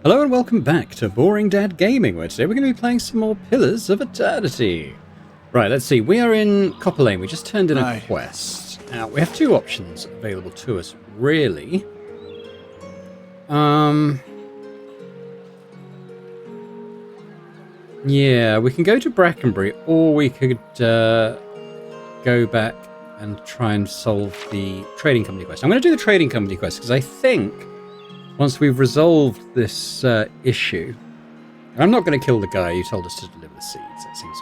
Hello and welcome back to Boring Dad Gaming, where today we're going to be playing some more Pillars of Eternity. Right, let's see. We are in Copper Lane. We just turned in a quest. Now, we have two options available to us, really. Yeah, we can go to Brackenbury, or we could go back and try and solve the Trading Company quest. I'm going to do the Trading Company quest, because I think once we've resolved this issue, and I'm not going to kill the guy who told us to deliver the seeds. That seems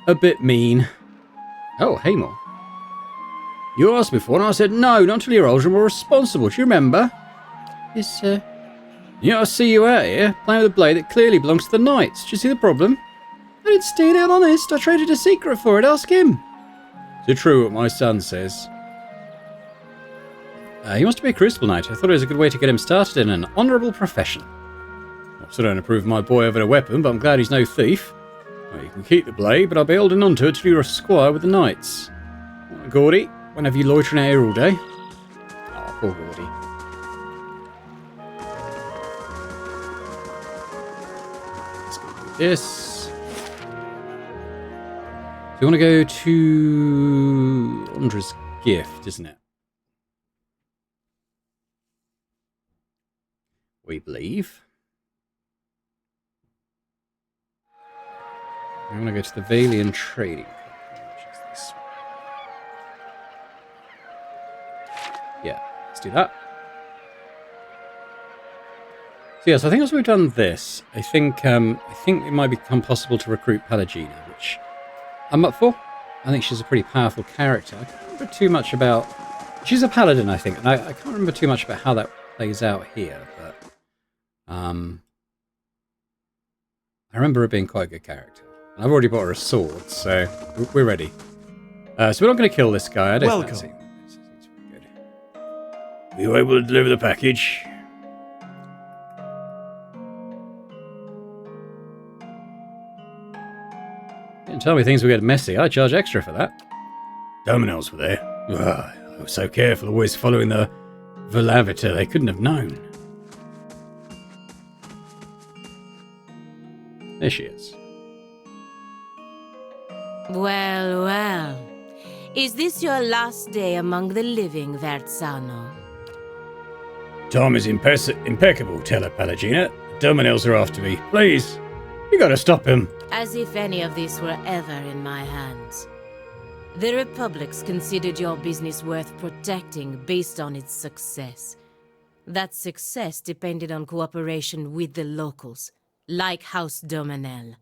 a bit mean. Oh, hey, Mo. You asked me for and I said no, not until you're older and more responsible. Do you remember? Yes, sir. Yeah, I see you out here, playing with a blade that clearly belongs to the Knights. Do you see the problem? I didn't steal it, honest. I traded a secret for it. Ask him. Is it true what my son says? He wants to be a Crucible Knight. I thought it was a good way to get him started in an honourable profession. I still don't approve of my boy having a weapon, but I'm glad he's no thief. Well, you can keep the blade, but I'll be holding on to it till you're a squire with the Knights. Gordy, when have you loitering out here all day? Oh, poor Gordy. Let's go do this. So you want to go to Andra's gift, isn't it? We believe. I'm going to go to the Valian Trading Company, which is this one. Yeah, let's do that. So yeah, so I think as we've done this, I think it might become possible to recruit Pelagina, which I'm up for. I think she's a pretty powerful character. I can't remember too much about... She's a paladin, I think, and I can't remember too much about how that plays out here, but... I remember her being quite a good character. And I've already bought her a sword, so we're ready. So we're not going to kill this guy. I don't fancy him. It's pretty good. Were you able to deliver the package? Didn't tell me things would get messy. I charge extra for that. Dominoes were there. I was so careful, always following the Velavita. They couldn't have known. There she is. Well, well. Is this your last day among the living, Verzano? Tom is impeccable, tell her, Pelagina. The Dominels are after me. Please, you gotta stop him. As if any of this were ever in my hands. The Republic's considered your business worth protecting based on its success. That success depended on cooperation with the locals, like House Dominel.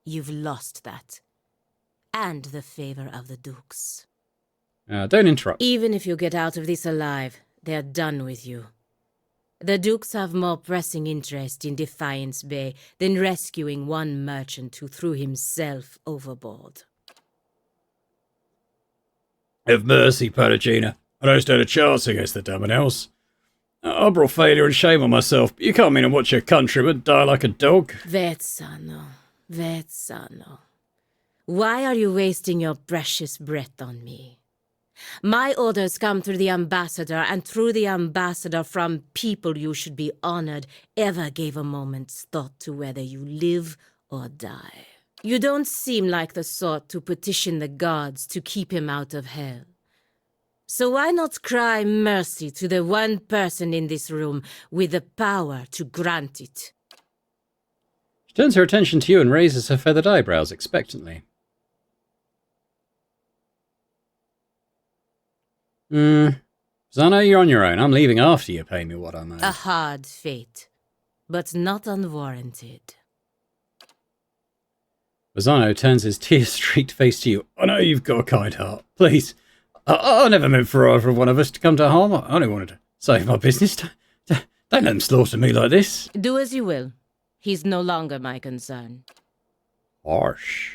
You've lost that. And the favor of the Dukes. Don't interrupt. Even if you get out of this alive, they're done with you. The Dukes have more pressing interest in Defiance Bay than rescuing one merchant who threw himself overboard. Have mercy, Pelagina. I don't stand a chance against the Dominels. I brought failure and shame on myself, but you can't mean to watch your countrymen die like a dog. Verzano. Why are you wasting your precious breath on me? My orders come through the ambassador, and through the ambassador from people you should be honored ever gave a moment's thought to whether you live or die. You don't seem like the sort to petition the gods to keep him out of hell. So why not cry mercy to the one person in this room with the power to grant it? She turns her attention to you and raises her feathered eyebrows expectantly. Zano, you're on your own. I'm leaving after you pay me what I'm owed. A hard fate, but not unwarranted. Zano turns his tear-streaked face to you. I know you've got a kind heart. Please. I never meant for either one of us to come to harm. I only wanted to save my business. Don't let them slaughter me like this. Do as you will. He's no longer my concern. Harsh.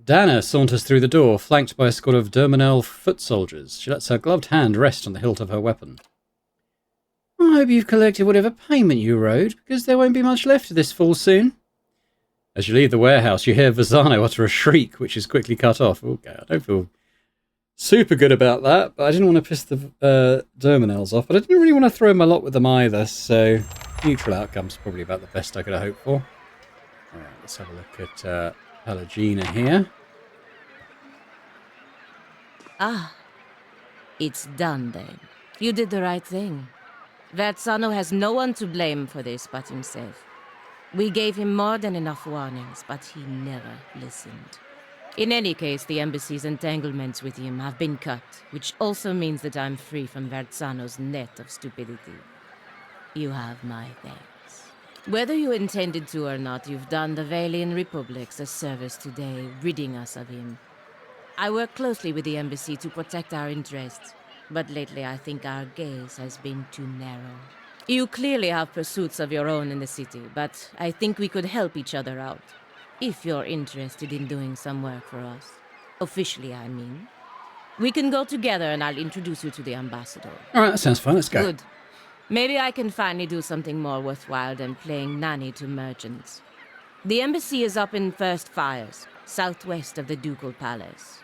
Dana saunters through the door, flanked by a squad of Derminel foot soldiers. She lets her gloved hand rest on the hilt of her weapon. I hope you've collected whatever payment you owed, because there won't be much left of this fall soon. As you leave the warehouse, you hear Verzano utter a shriek, which is quickly cut off. Okay, I don't feel super good about that, but I didn't want to piss the Derminels off, but I didn't really want to throw them a lot with them either, so neutral outcome's probably about the best I could have hoped for. Alright, let's have a look at Pelagina here. Ah, it's done then. You did the right thing. Verzano has no one to blame for this but himself. We gave him more than enough warnings, but he never listened. In any case, the embassy's entanglements with him have been cut, which also means that I'm free from Verzano's net of stupidity. You have my thanks. Whether you intended to or not, you've done the Valian Republics a service today, ridding us of him. I work closely with the embassy to protect our interests, but lately I think our gaze has been too narrow. You clearly have pursuits of your own in the city, but I think we could help each other out. If you're interested in doing some work for us. Officially, I mean. We can go together and I'll introduce you to the ambassador. Alright, that sounds fun. Let's go. Good. Maybe I can finally do something more worthwhile than playing nanny to merchants. The embassy is up in First Fires, southwest of the Ducal Palace.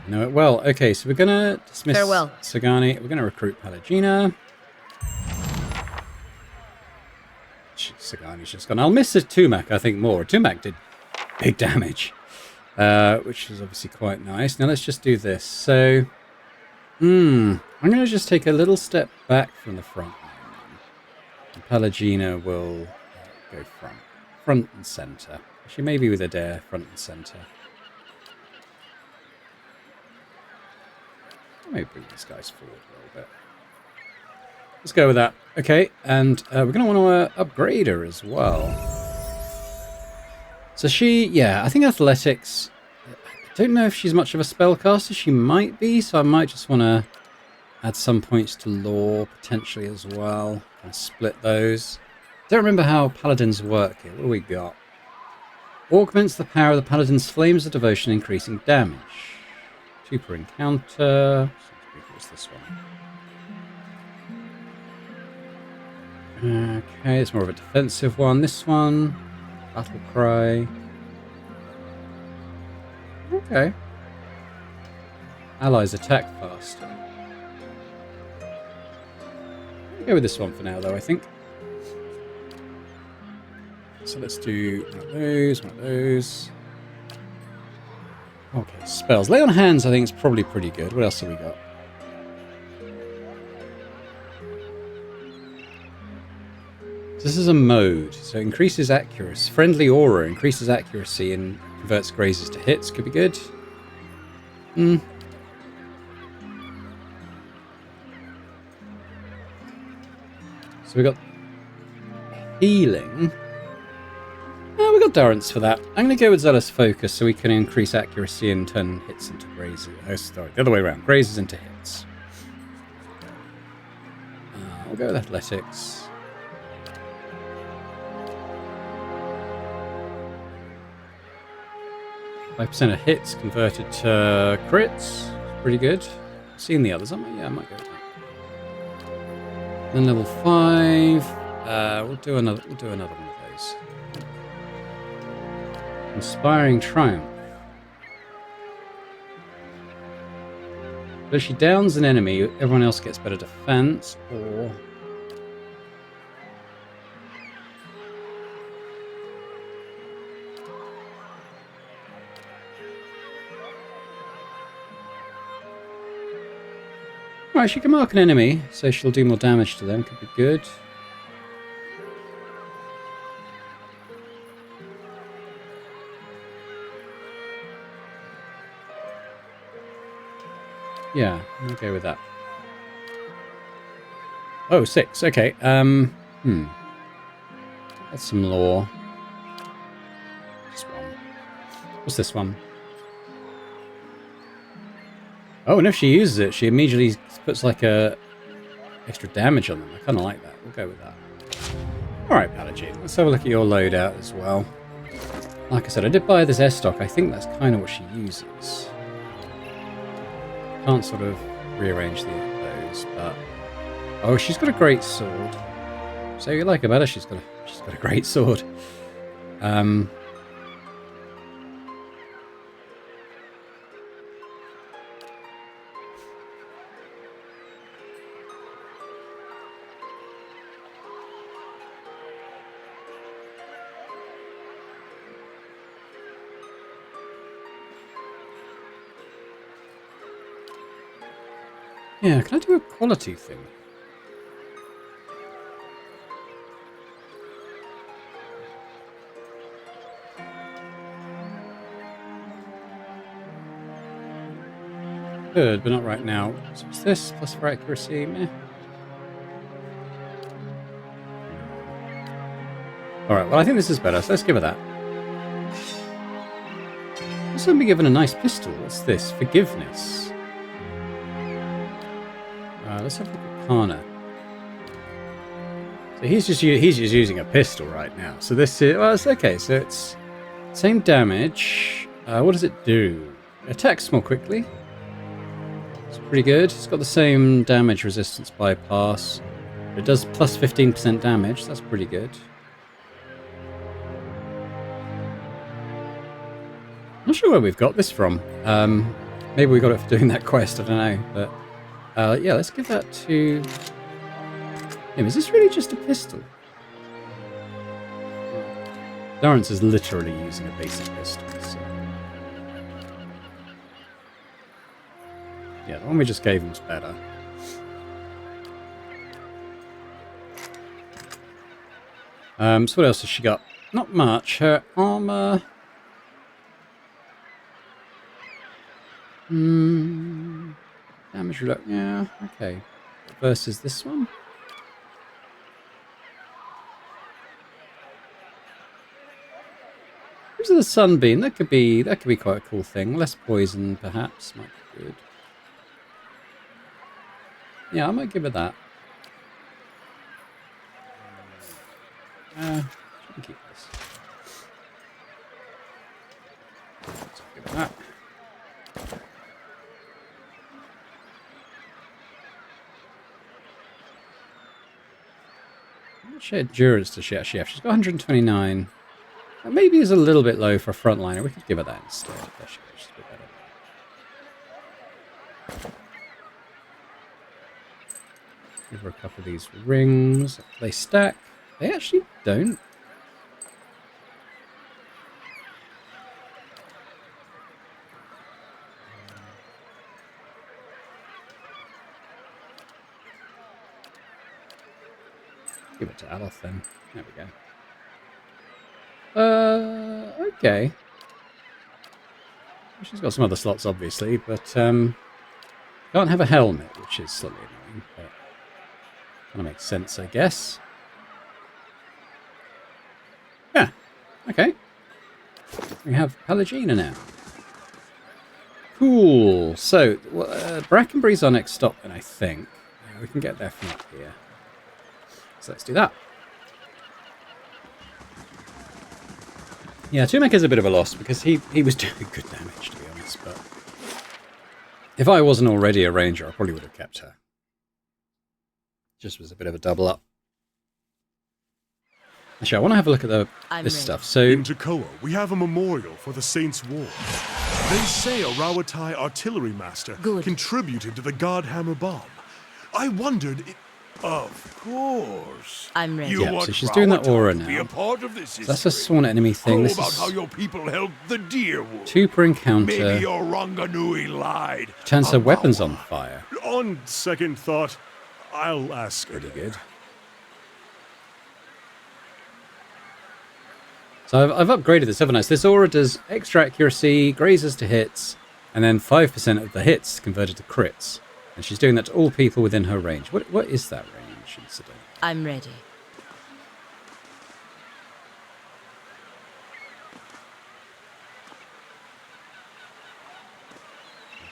I know it well. Okay, so we're going to dismiss Farewell. Sagani. We're going to recruit Pelagina. Sagani's just gone. I'll miss the Tumac, I think, more. Tumac did big damage, which is obviously quite nice. Now let's just do this. So, I'm going to just take a little step back from the front line. And Pelagina will go front and centre. Actually, maybe with Adair, front and centre. Maybe bring these guys forward a little bit. Let's go with that. Okay, and we're going to want to upgrade her as well. So I think athletics, I don't know if she's much of a spellcaster. She might be, so I might just want to add some points to lore potentially as well. And split those. Don't remember how paladins work here. What do we got? Augments the power of the paladin's flames of devotion, increasing damage. 2 per encounter. What's this one? Okay, it's more of a defensive one. This one, Battle Cry. Okay. Allies attack faster. I'll go with this one for now, though, I think. So let's do one of those. Okay, spells. Lay on Hands, I think, is probably pretty good. What else have we got? This is a mode, so it increases accuracy. Friendly Aura increases accuracy and converts grazes to hits. Could be good. So we got healing. Oh, we got Durance for that. I'm going to go with Zealous Focus so we can increase accuracy and turn hits into grazes. Oh, sorry, the other way around. Grazes into hits. We'll go with Athletics. 5% of hits converted to crits. Pretty good. I've seen the others, haven't I? Yeah, I might go with that. Then level 5. We'll do another one of those. Inspiring Triumph. But if she downs an enemy, everyone else gets better defense, or... Right, she can mark an enemy, so she'll do more damage to them. Could be good. Yeah, I'm okay with that. Oh, 6. Okay. That's some lore. This one. What's this one? Oh, and if she uses it, she immediately puts like a extra damage on them. I kind of like that. We'll go with that. All right, Paladin. Let's have a look at your loadout as well. Like I said, I did buy this S-Stock. I think that's kind of what she uses. Can't sort of rearrange those, but... Oh, she's got a great sword. So you like her better, she's got a great sword. Yeah, can I do a quality thing? Good, but not right now. So what's this? Plus for accuracy? Meh. Alright, well I think this is better, so let's give her that. Also be given a nice pistol. What's this? Forgiveness. Let's have a look at Kana. So he's just using a pistol right now. So this is, well, it's okay. So it's same damage. What does it do? It attacks more quickly. It's pretty good. It's got the same damage resistance bypass. It does plus 15% damage. That's pretty good. Not sure where we've got this from. Maybe we got it for doing that quest. I don't know. But yeah, let's give that to him. Is this really just a pistol? Lawrence is literally using a basic pistol. So. Yeah, the one we just gave him is better. So what else has she got? Not much. Her armor. Damage reduction. Yeah, okay. Versus this one. Use of the sunbeam. That could be quite a cool thing. Less poison, perhaps, might be good. Yeah, I might give it that. She can keep this. Let's give it that. How much endurance does she actually have? She's got 129. That maybe is a little bit low for a frontliner. We could give her that instead. There she goes. She's a bit better. Give her a couple of these rings. They stack. They actually don't. Give it to Aloth then. There we go. Okay. She's got some other slots, obviously, but can't have a helmet, which is slightly annoying, but kind of makes sense, I guess. Yeah. Okay. We have Pallegina now. Cool. So, Brackenbury's our next stop, then, I think. We can get there from up here. So let's do that. Yeah, Tumeka's a bit of a loss because he was doing good damage, to be honest. But if I wasn't already a ranger, I probably would have kept her. Just was a bit of a double up. Actually, I want to have a look at this stuff. So in Jacoa, we have a memorial for the Saints' War. They say a Rawatai artillery master contributed to the Godhammer bomb. I wondered. Of course. I'm ready. Yeah, so she's doing that aura now. Be a part of this so that's a sworn enemy thing. This about is how your people helped the deer wolf. 2 per encounter. Maybe your Ranganui lied. Turns her weapons on fire. On second thought, I'll ask her. Pretty good. So I've upgraded this, haven't I? So this aura does extra accuracy, grazes to hits, and then 5% of the hits converted to crits. And she's doing that to all people within her range. What is that range incident? I'm ready.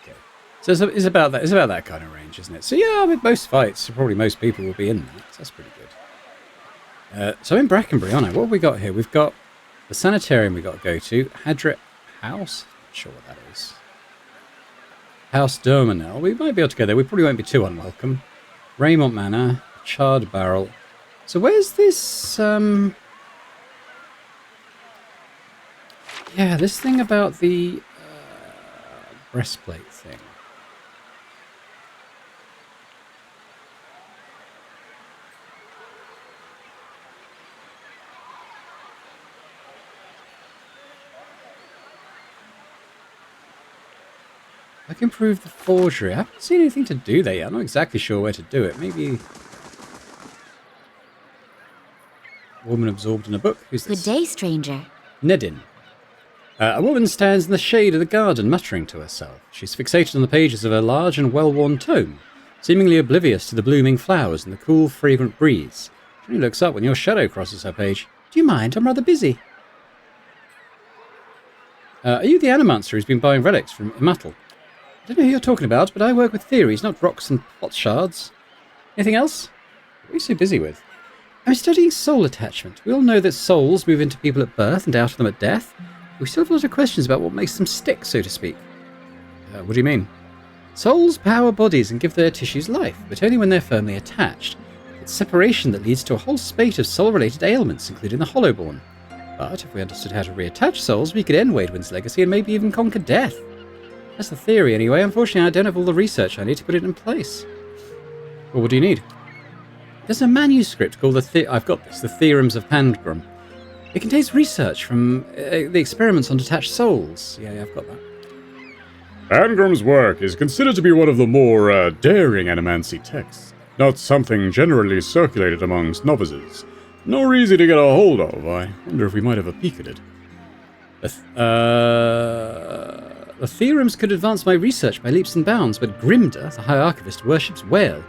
Okay. So it's about that. It's about that kind of range, isn't it? So yeah, I mean, most fights, probably most people will be in that. So that's pretty good. So in Brackenbury, aren't I? What have we got here? We've got the sanitarium we got to go to. Hadrit House. Not sure what that is. House Derminal. We might be able to go there. We probably won't be too unwelcome. Raymont Manor. Charred Barrel. So where's this... Yeah, this thing about the breastplate thing. I can improve the forgery. I haven't seen anything to do there yet. I'm not exactly sure where to do it. Maybe... Woman absorbed in a book. Who's this? Good day, stranger. Nedin. A woman stands in the shade of the garden, muttering to herself. She's fixated on the pages of a large and well-worn tome, seemingly oblivious to the blooming flowers and the cool, fragrant breeze. She only looks up when your shadow crosses her page. Do you mind? I'm rather busy. Are you the animancer who's been buying relics from Immortal? I don't know who you're talking about, but I work with theories, not rocks and pot shards. Anything else? What are you so busy with? I'm studying soul attachment. We all know that souls move into people at birth and out of them at death. We still have a lot of questions about what makes them stick, so to speak. What do you mean? Souls power bodies and give their tissues life, but only when they're firmly attached. It's separation that leads to a whole spate of soul-related ailments, including the Hollowborn. But if we understood how to reattach souls, we could end Waidwin's legacy and maybe even conquer death. That's the theory, anyway. Unfortunately, I don't have all the research I need to put it in place. Well, what do you need? There's a manuscript called I've got this, The Theorems of Pandgrim. It contains research from the experiments on detached souls. Yeah, I've got that. Pandgrim's work is considered to be one of the more daring animancy texts, not something generally circulated amongst novices, nor easy to get a hold of. I wonder if we might have a peek at it. The theorems could advance my research by leaps and bounds, but Grimda, the High Archivist, worships Whale,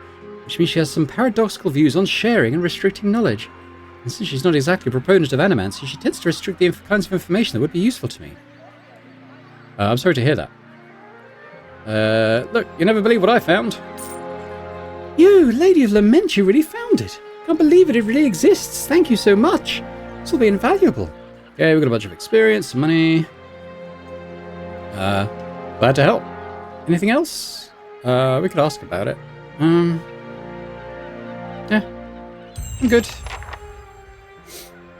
which means she has some paradoxical views on sharing and restricting knowledge. And since she's not exactly a proponent of animancy, she tends to restrict the kinds of information that would be useful to me. I'm sorry to hear that. Look, you never believe what I found. You, Lady of Lament, you really found it. Can't believe it really exists. Thank you so much. This will be invaluable. Okay, we've got a bunch of experience, some money. Glad to help. Anything else? We could ask about it. Yeah, I'm good.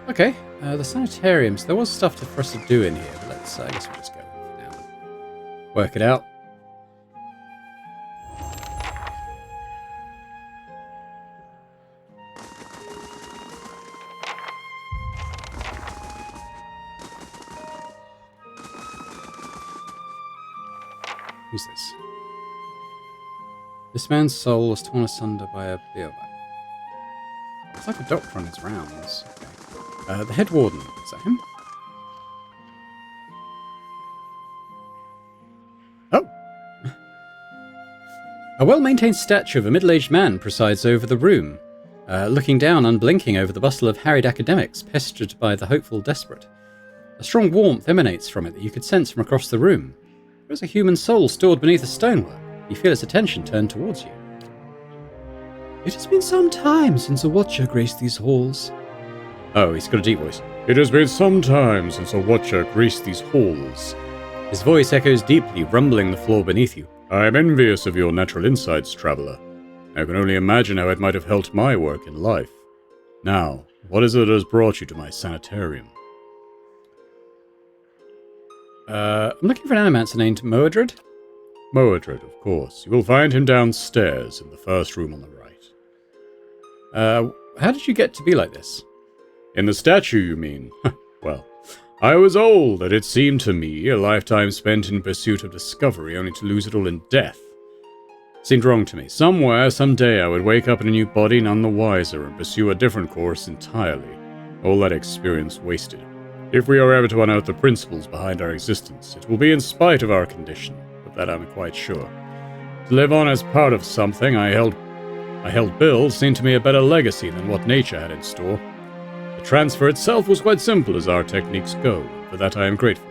Okay, the sanitariums. There was stuff for us to do in here, but let's, I guess we'll just go for now and work it out. Who's this? This man's soul was torn asunder by a biovac. It's like a doctor on his rounds. Okay. The head warden, is that him? Oh! A well-maintained statue of a middle-aged man presides over the room, looking down unblinking over the bustle of harried academics pestered by the hopeful desperate. A strong warmth emanates from it that you could sense from across the room. There is a human soul stored beneath the stonework. You feel its attention turned towards you. It has been some time since a watcher graced these halls. Oh, he's got a deep voice. It has been some time since a watcher graced these halls. His voice echoes deeply, rumbling the floor beneath you. I am envious of your natural insights, traveller. I can only imagine how it might have helped my work in life. Now, what is it that has brought you to my sanitarium? I'm looking for an animancer named Moadred. Moadred, of course. You will find him downstairs in the first room on the right. How did you get to be like this? In the statue, you mean? Well, I was old, and it seemed to me a lifetime spent in pursuit of discovery only to lose it all in death. It seemed wrong to me. Somewhere, someday, I would wake up in a new body none the wiser and pursue a different course entirely. All that experience wasted. If we are ever to unearth the principles behind our existence, it will be in spite of our condition, of that I'm quite sure. To live on as part of something I held built seemed to me a better legacy than what nature had in store. The transfer itself was quite simple as our techniques go, for that I am grateful.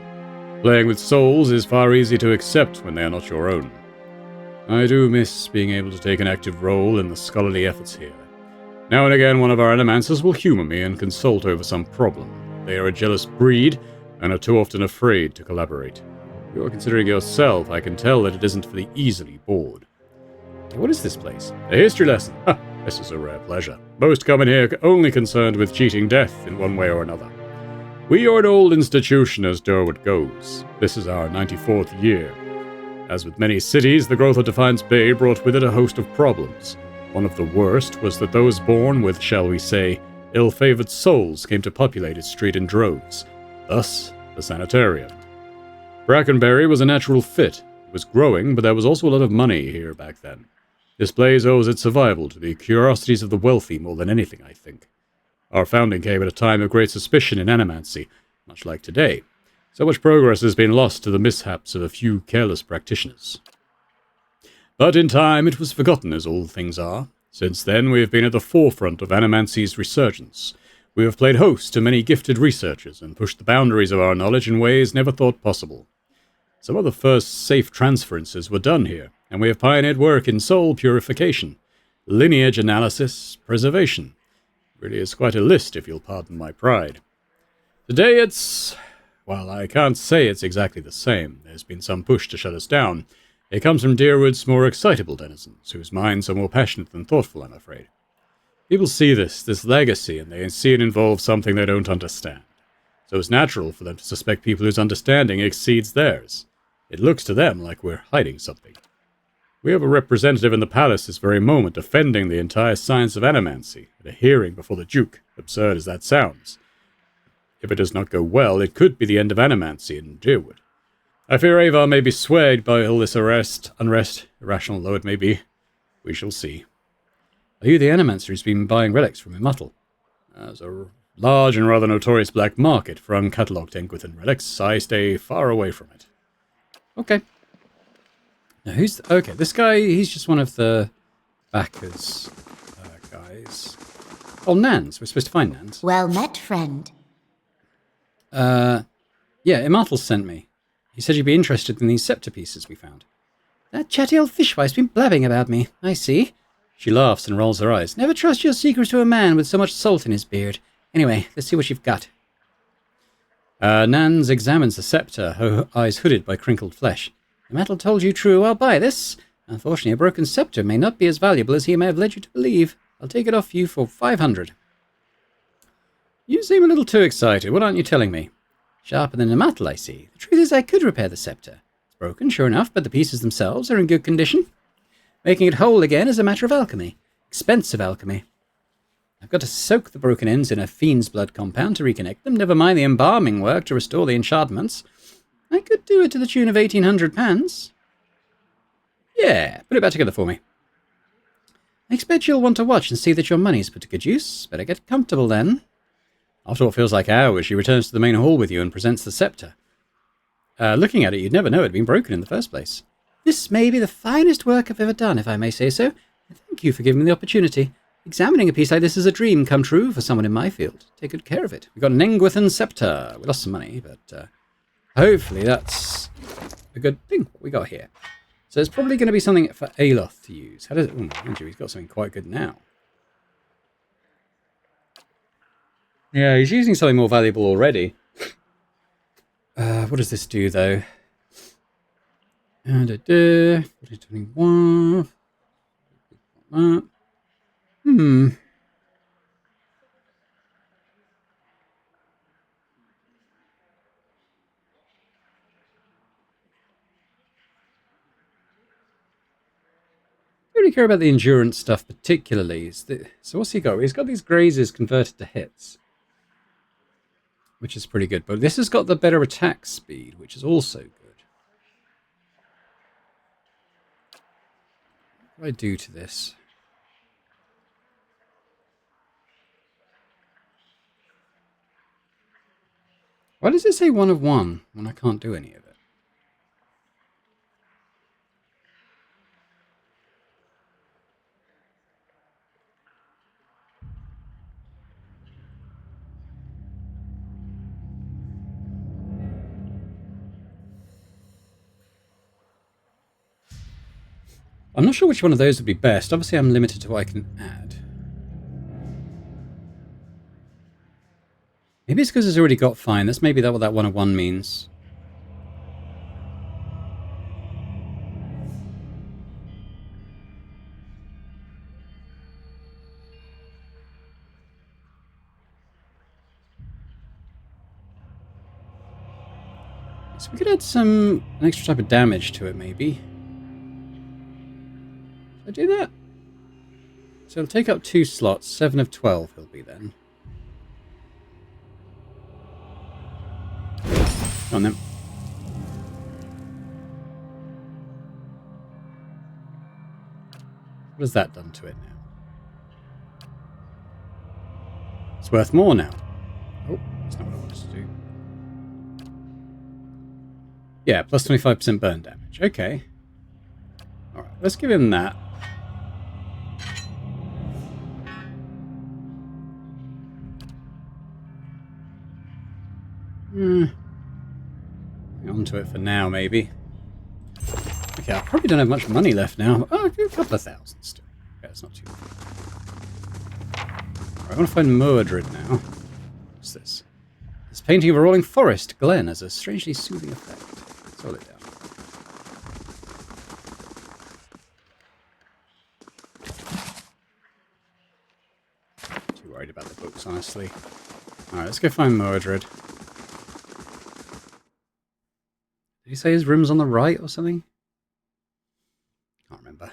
Playing with souls is far easier to accept when they are not your own. I do miss being able to take an active role in the scholarly efforts here. Now and again one of our animancers will humor me and consult over some problem. They are a jealous breed, and are too often afraid to collaborate. If you are considering yourself, I can tell that it isn't for the easily bored. What is this place? A history lesson. Ha! This is a rare pleasure. Most come in here only concerned with cheating death in one way or another. We are an old institution as Durwood goes. This is our 94th year. As with many cities, the growth of Defiance Bay brought with it a host of problems. One of the worst was that those born with, shall we say, ill-favored souls came to populate its street in droves. Thus, the sanitarium. Brackenbury was a natural fit. It was growing, but there was also a lot of money here back then. This place owes its survival to the curiosities of the wealthy more than anything, I think. Our founding came at a time of great suspicion in animancy, much like today. So much progress has been lost to the mishaps of a few careless practitioners. But in time it was forgotten, as all things are. Since then we have been at the forefront of animancy's resurgence. We have played host to many gifted researchers and pushed the boundaries of our knowledge in ways never thought possible. Some of the first safe transferences were done here, and we have pioneered work in soul purification, lineage analysis, preservation. It really is quite a list, if you'll pardon my pride. Today it's... well, I can't say it's exactly the same. There's been some push to shut us down. It comes from Deerwood's more excitable denizens, whose minds are more passionate than thoughtful, I'm afraid. People see this legacy, and they see it involves something they don't understand. So it's natural for them to suspect people whose understanding exceeds theirs. It looks to them like we're hiding something. We have a representative in the palace this very moment defending the entire science of animancy at a hearing before the Duke, absurd as that sounds. If it does not go well, it could be the end of animancy in Deerwood. I fear Avar may be swayed by all this unrest, irrational though it may be. We shall see. Are you the animancer who's been buying relics from Immortal? There's a large and rather notorious black market for uncatalogued Engwithan relics. I stay far away from it. Okay. Now who's... okay, this guy, he's just one of the backers guys. Oh, Nans. We're supposed to find Nans. Well met, friend. Yeah, Immortal sent me. He said you'd be interested in these scepter pieces we found. That chatty old fishwife's been blabbing about me. I see. She laughs and rolls her eyes. Never trust your secrets to a man with so much salt in his beard. Anyway, let's see what you've got. Nans examines the scepter, her eyes hooded by crinkled flesh. The metal told you true, I'll buy this. Unfortunately, a broken scepter may not be as valuable as he may have led you to believe. I'll take it off you for 500. You seem a little too excited. What aren't you telling me? Sharper than a metal, I see. The truth is I could repair the scepter. It's broken, sure enough, but the pieces themselves are in good condition. Making it whole again is a matter of alchemy. Expensive alchemy. I've got to soak the broken ends in a fiend's blood compound to reconnect them, never mind the embalming work to restore the enchantments. I could do it to the tune of 1,800 pounds. Yeah, put it back together for me. I expect you'll want to watch and see that your money's put to good use. Better get comfortable then. After what feels like hours, she returns to the main hall with you and presents the scepter. Looking at it, you'd never know it had been broken in the first place. This may be the finest work I've ever done, if I may say so. Thank you for giving me the opportunity. Examining a piece like this is a dream come true for someone in my field. Take good care of it. We've got an Engwithan scepter. We lost some money, but hopefully that's a good thing what we got here. So it's probably going to be something for Aloth to use. How does it... oh, mind you, he's got something quite good now. Yeah, he's using something more valuable already. What does this do, though? 2021. I don't really care about the endurance stuff particularly. So what's he got? He's got these grazes converted to hits, which is pretty good. But this has got the better attack speed, which is also good. What do I do to this? Why does it say 1 of 1 when I can't do any of it? I'm not sure which one of those would be best. Obviously, I'm limited to what I can add. Maybe it's because it's already got fine. That's maybe what that 1 of 1 means. So we could add an extra type of damage to it, maybe. I do that? So it'll take up 2 slots. 7 of 12 he'll be then. Come on then. What has that done to it now? It's worth more now. Oh, that's not what I wanted to do. Yeah, plus 25% burn damage. Okay. Alright, let's give him that. Hang on to it for now, maybe. Okay, I probably don't have much money left now. Oh, a couple of thousand still. Okay, that's not too bad. Right, I want to find Mordred now. What's this? This painting of a rolling forest glen has a strangely soothing effect. Let's roll it down. Too worried about the books, honestly. Alright, let's go find Mordred. Did he say his room's on the right or something? Can't remember.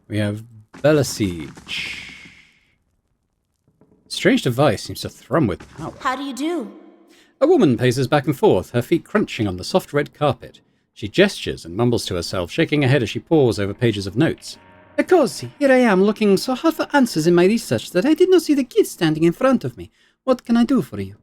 We have Belasiege. Strange device seems to thrum with power. How do you do? A woman paces back and forth, her feet crunching on the soft red carpet. She gestures and mumbles to herself, shaking her head as she pores over pages of notes. Eccosi, here I am, looking so hard for answers in my research that I did not see the kid standing in front of me. What can I do for you?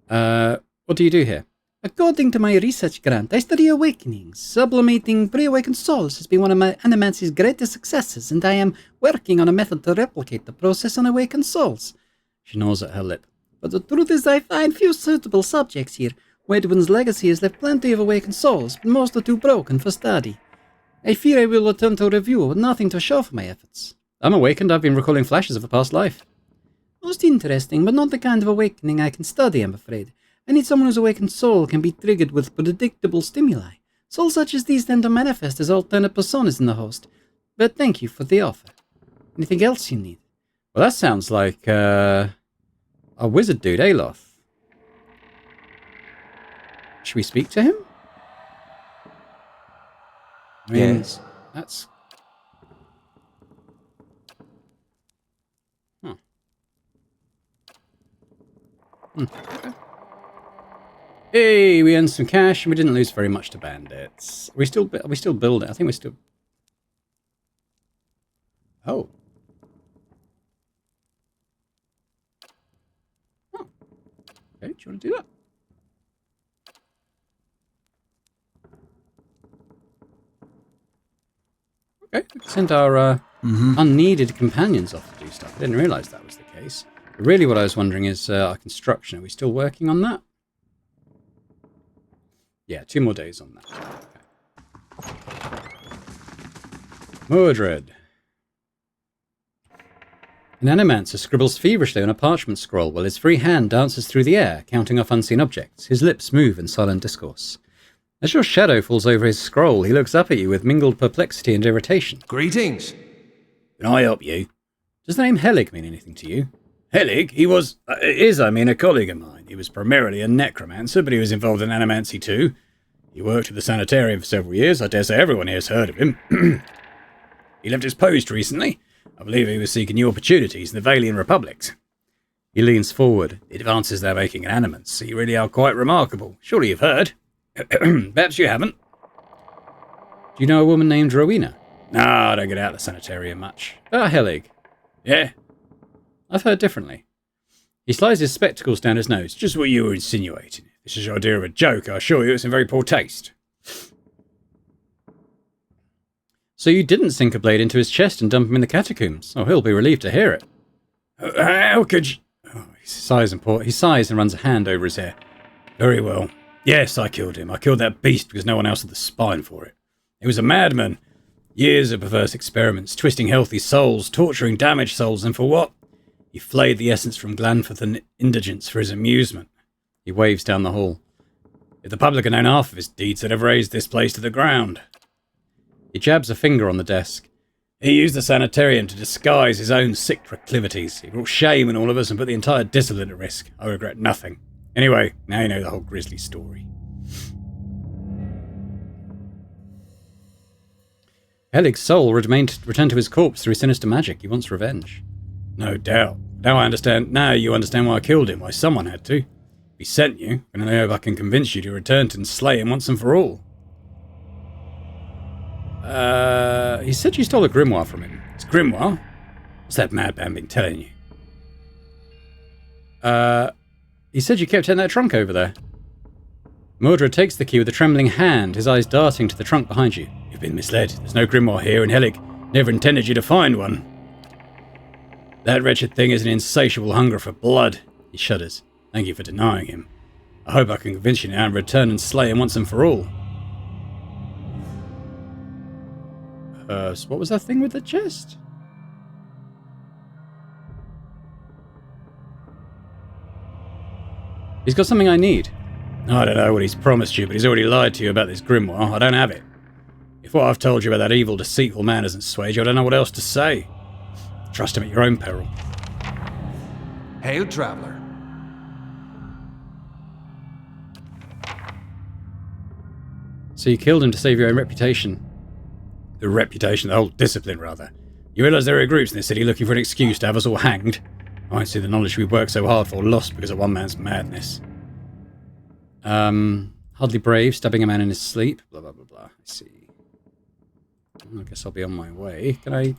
What do you do here? According to my research grant, I study awakenings. Sublimating pre-awakened souls has been one of my animancy's greatest successes, and I am working on a method to replicate the process on awakened souls. She gnaws at her lip. But the truth is I find few suitable subjects here. Wedwin's legacy has left plenty of awakened souls, but most are too broken for study. I fear I will return to review with nothing to show for my efforts. I'm awakened. I've been recalling flashes of a past life. Most interesting, but not the kind of awakening I can study, I'm afraid. I need someone whose awakened soul can be triggered with predictable stimuli. Souls such as these tend to manifest as alternate personas in the host. But thank you for the offer. Anything else you need? Well, that sounds like, a wizard dude, Aloth. Should we speak to him? I mean, Yes. That's... Huh. Okay. Hey, we earned some cash and we didn't lose very much to bandits. Are we still building? I think we're still... Oh. Oh. Okay, do you want to do that? Okay, we can send our unneeded companions off to do stuff. I didn't realise that was the case. But really what I was wondering is our construction. Are we still working on that? Yeah, 2 more days on that. Okay. Mordred. An animancer scribbles feverishly on a parchment scroll while his free hand dances through the air, counting off unseen objects. His lips move in silent discourse. As your shadow falls over his scroll, he looks up at you with mingled perplexity and irritation. Greetings. Can I help you? Does the name Helig mean anything to you? Helig? He was... a colleague of mine. He was primarily a necromancer, but he was involved in animancy too. He worked at the sanitarium for several years. I dare say everyone here has heard of him. He left his post recently. I believe he was seeking new opportunities in the Valian Republics. He leans forward. The advances they're making in animancy really are quite remarkable. Surely you've heard. Perhaps you haven't. Do you know a woman named Rowena? No, I don't get out of the sanitarium much. Helig. Yeah? I've heard differently. He slides his spectacles down his nose. Just what you were insinuating. If this is your idea of a joke, I assure you it's in very poor taste. So you didn't sink a blade into his chest and dump him in the catacombs? Oh, he'll be relieved to hear it. How could you... Oh, he sighs and runs a hand over his hair. Very well. Yes, I killed him. I killed that beast because no one else had the spine for it. He was a madman. Years of perverse experiments, twisting healthy souls, torturing damaged souls, and for what? He flayed the essence from Glanford and indigents for his amusement. He waves down the hall. If the public had known half of his deeds, they'd have razed this place to the ground. He jabs a finger on the desk. He used the sanitarium to disguise his own sick proclivities. He brought shame on all of us and put the entire discipline at risk. I regret nothing. Anyway, now you know the whole grisly story. Helig's soul returned to his corpse through sinister magic. He wants revenge. No doubt. Now I understand. Now you understand why I killed him. Why someone had to. If he sent you, and I hope I can convince you to return to and slay him once and for all. He said you stole a grimoire from him. It's grimoire? What's that madman been telling you? He said you kept it in that trunk over there. Mordred takes the key with a trembling hand, his eyes darting to the trunk behind you. You've been misled. There's no grimoire here, and Helig never intended you to find one. That wretched thing is an insatiable hunger for blood. He shudders. Thank you for denying him. I hope I can convince you now and return and slay him once and for all. So what was that thing with the chest? He's got something I need. I don't know what he's promised you, but he's already lied to you about this grimoire. I don't have it. If what I've told you about that evil, deceitful man hasn't swayed you, I don't know what else to say. Trust him at your own peril. Hail, traveler. So you killed him to save your own reputation. The reputation, the whole discipline, rather. You realise there are groups in this city looking for an excuse to have us all hanged? I won't see the knowledge we worked so hard for lost because of one man's madness. Hardly brave, stabbing a man in his sleep. Blah, blah, blah, blah. I see. I guess I'll be on my way. Can I...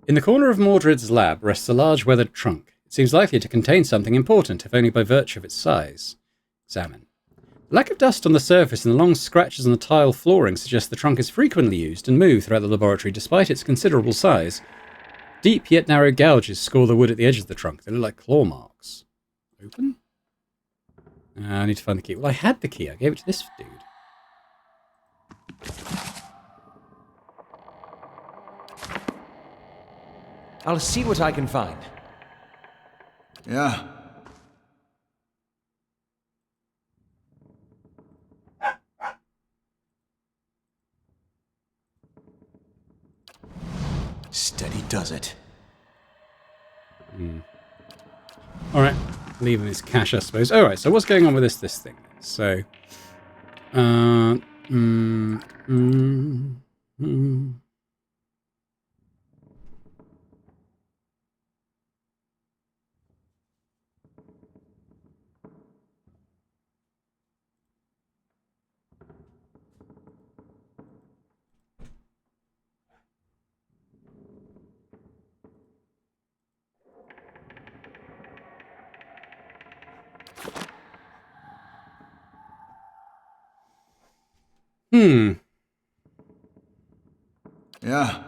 In the corner of Mordred's lab rests a large weathered trunk. It seems likely to contain something important, if only by virtue of its size. Examine. The lack of dust on the surface and the long scratches on the tile flooring suggest the trunk is frequently used and moved throughout the laboratory despite its considerable size. Deep yet narrow gouges score the wood at the edge of the trunk. They look like claw marks. Open? I need to find the key. Well, I had the key. I gave it to this dude. I'll see what I can find. Yeah. Steady does it. Alright. Leaving his cache, I suppose. Alright, so what's going on with this thing? So... Yeah.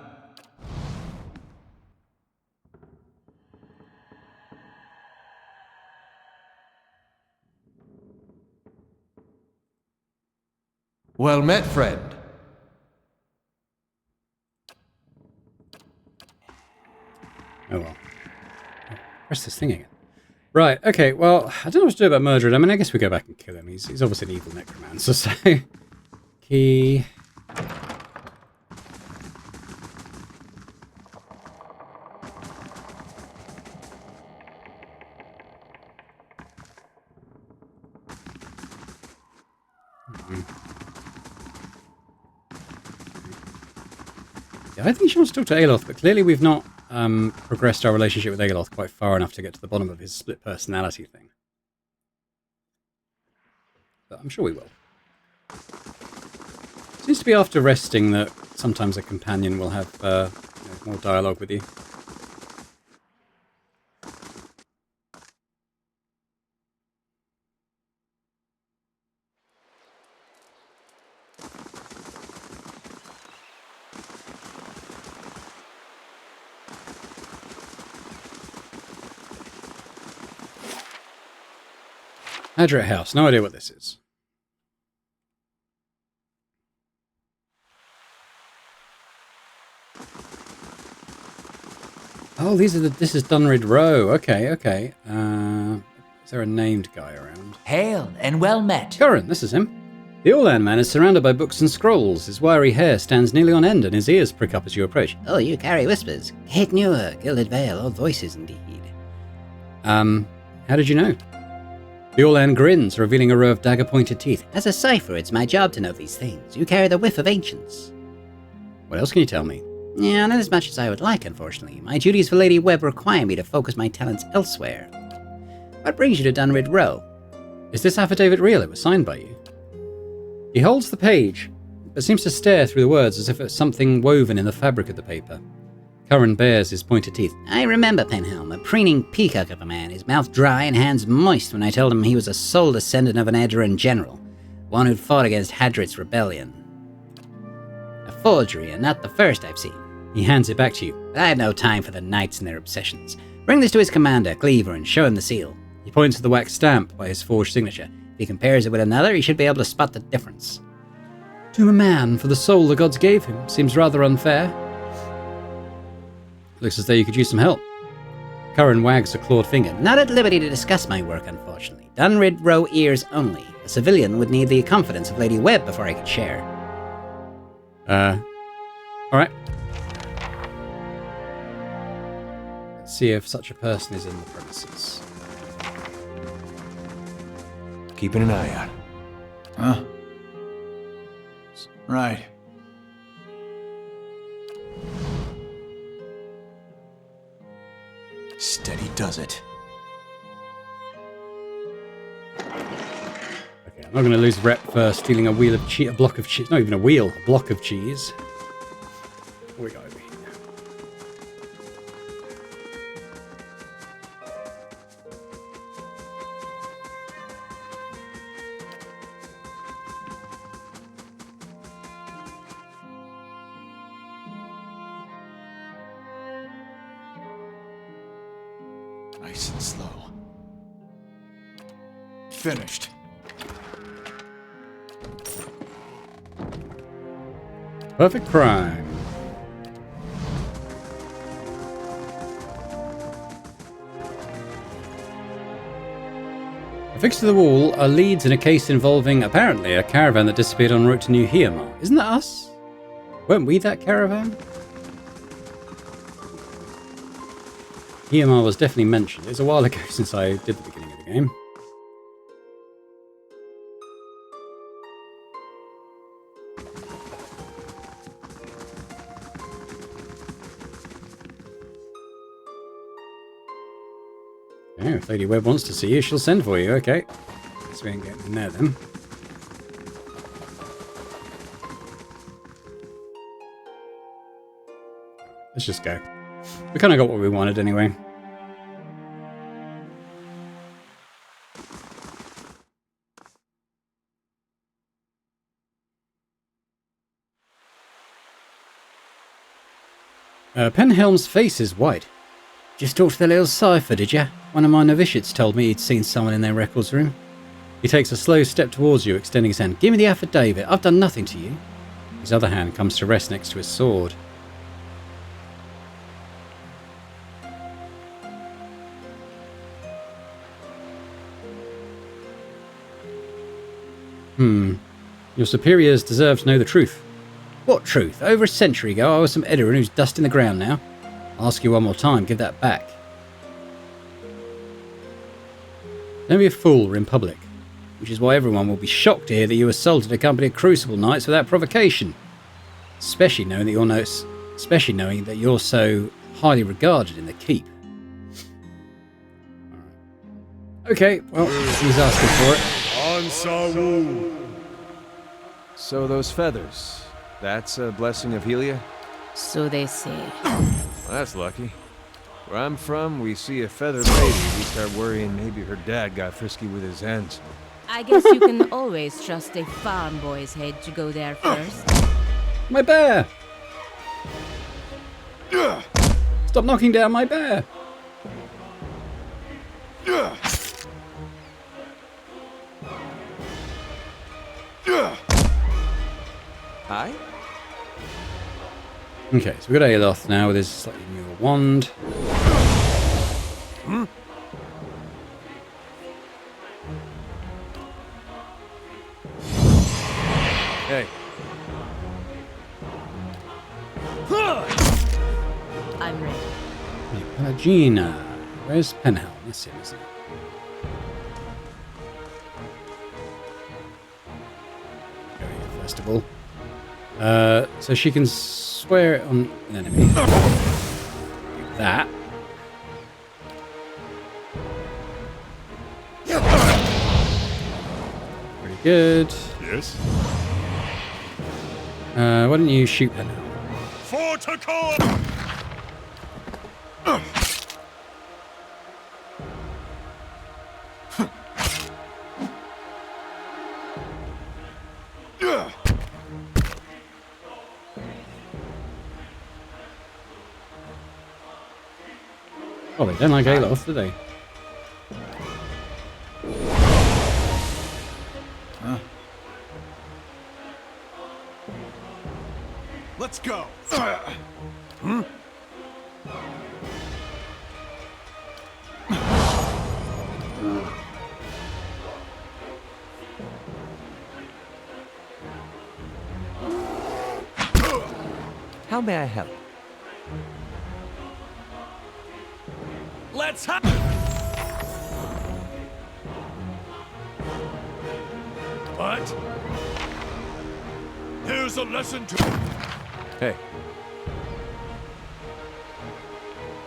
Well met, friend. Oh well. Press this thing again. Right, okay, well, I don't know what to do about Mordred. I mean, I guess we go back and kill him. He's obviously an evil necromancer, so... Key... Yeah, I think she wants to talk to Aloth, but clearly we've not progressed our relationship with Aloth quite far enough to get to the bottom of his split personality thing. But I'm sure we will. Seems to be after resting that sometimes a companion will have more dialogue with you. Adret House. No idea what this is. Oh, this is Dunrid Row. Okay, okay. Is there a named guy around? Hail and well met. Curran, this is him. The Orlan man is surrounded by books and scrolls. His wiry hair stands nearly on end and his ears prick up as you approach. Oh, you carry whispers. Kate Newer, Gilded Veil, or voices indeed. How did you know? The Orlan grins, revealing a row of dagger-pointed teeth. As a cipher, it's my job to know these things. You carry the whiff of ancients. What else can you tell me? Yeah, not as much as I would like, unfortunately. My duties for Lady Webb require me to focus my talents elsewhere. What brings you to Dunrid Row? Is this affidavit real? It was signed by you. He holds the page, but seems to stare through the words as if it's something woven in the fabric of the paper. Curran bares his pointed teeth. I remember Penhelm, a preening peacock of a man, his mouth dry and hands moist when I told him he was a sole descendant of an Edaran general, one who'd fought against Hadrit's rebellion. A forgery, and not the first I've seen. He hands it back to you. But I have no time for the knights and their obsessions. Bring this to his commander, Cleaver, and show him the seal. He points to the wax stamp by his forged signature. If he compares it with another, he should be able to spot the difference. To a man, for the soul the gods gave him, seems rather unfair. Looks as though you could use some help. Curran wags a clawed finger. Not at liberty to discuss my work, unfortunately. Dunrid Row ears only. A civilian would need the confidence of Lady Webb before I could share. Alright. Let's see if such a person is in the premises. Keeping an eye out. Huh? Right. Steady does it. Okay, I'm not going to lose rep for stealing a wheel of cheese, a block of cheese. Not even a wheel, a block of cheese. Here we go. Nice and slow. Finished. Perfect crime. Affixed to the wall are leads in a case involving, apparently, a caravan that disappeared en route to New Hiamar. Isn't that us? Weren't we that caravan? Hiamar was definitely mentioned. It was a while ago since I did the beginning of the game. Oh, if Lady Webb wants to see you, she'll send for you. Okay. Guess we ain't getting in there then. Let's just go. We kind of got what we wanted anyway. Penhelm's face is white. Just talked to the little cipher, did ya? One of my novitiates told me he'd seen someone in their records room. He takes a slow step towards you, extending his hand. Give me the affidavit. I've done nothing to you. His other hand comes to rest next to his sword. Your superiors deserve to know the truth. What truth? Over a century ago, I was some Edaran who's dust in the ground now. I'll ask you one more time, give that back. Don't be a fool, we're in public. Which is why everyone will be shocked to hear that you assaulted a company of Crucible Knights without provocation. Especially knowing that you're so highly regarded in the keep. Okay, well, he's asking for it. Ansawu. So those feathers, that's a blessing of Helia? So they say. Well, that's lucky. Where I'm from, we see a feathered lady, we start worrying maybe her dad got frisky with his hens. I guess you can always trust a farm boy's head to go there first. My bear! Stop knocking down my bear! Hi? Okay, so we've got Aloth now with his slightly newer wand. Hey. I'm ready. Pelagina. Where's Penhelm? That's him, isn't it? Go here, first of all. So she can swear it on an enemy. Do that. Pretty good. Yes? Why don't you shoot that now? For to call! Oh, they don't like Aloth, do they? Let's go! How may I help? Let's have. What? Here's a lesson to. Hey.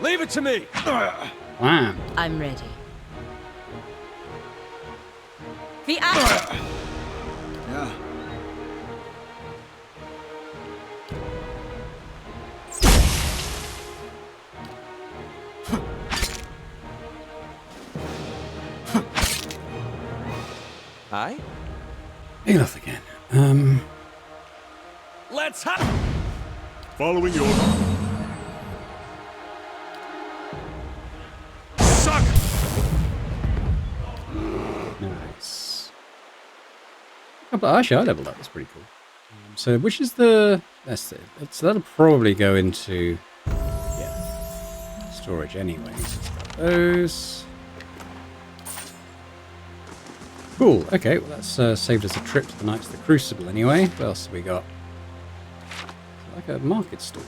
Leave it to me! Wow. I'm ready. The action! Yeah. Hi? Aloth again. Let's have. Following your. Suck! Nice. Oh, but actually, I leveled up. That's pretty cool. So, which is the... That's it. So that'll probably go into... Yeah. Storage anyway. Those... Cool. Okay, well that's saved us a trip to the Knights of the Crucible anyway. What else have we got? Like a market stall.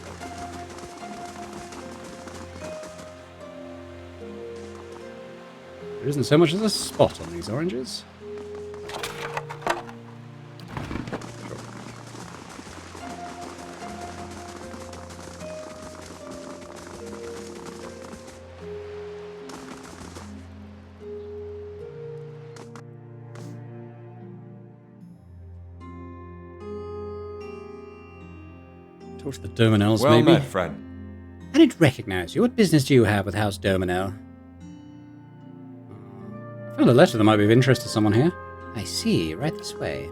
There isn't so much as a spot on these oranges. Talk to the Dominels, Well maybe. met, friend. I didn't recognize you. What business do you have with House Dominel? I found a letter that might be of interest to someone here. I see. Right this way.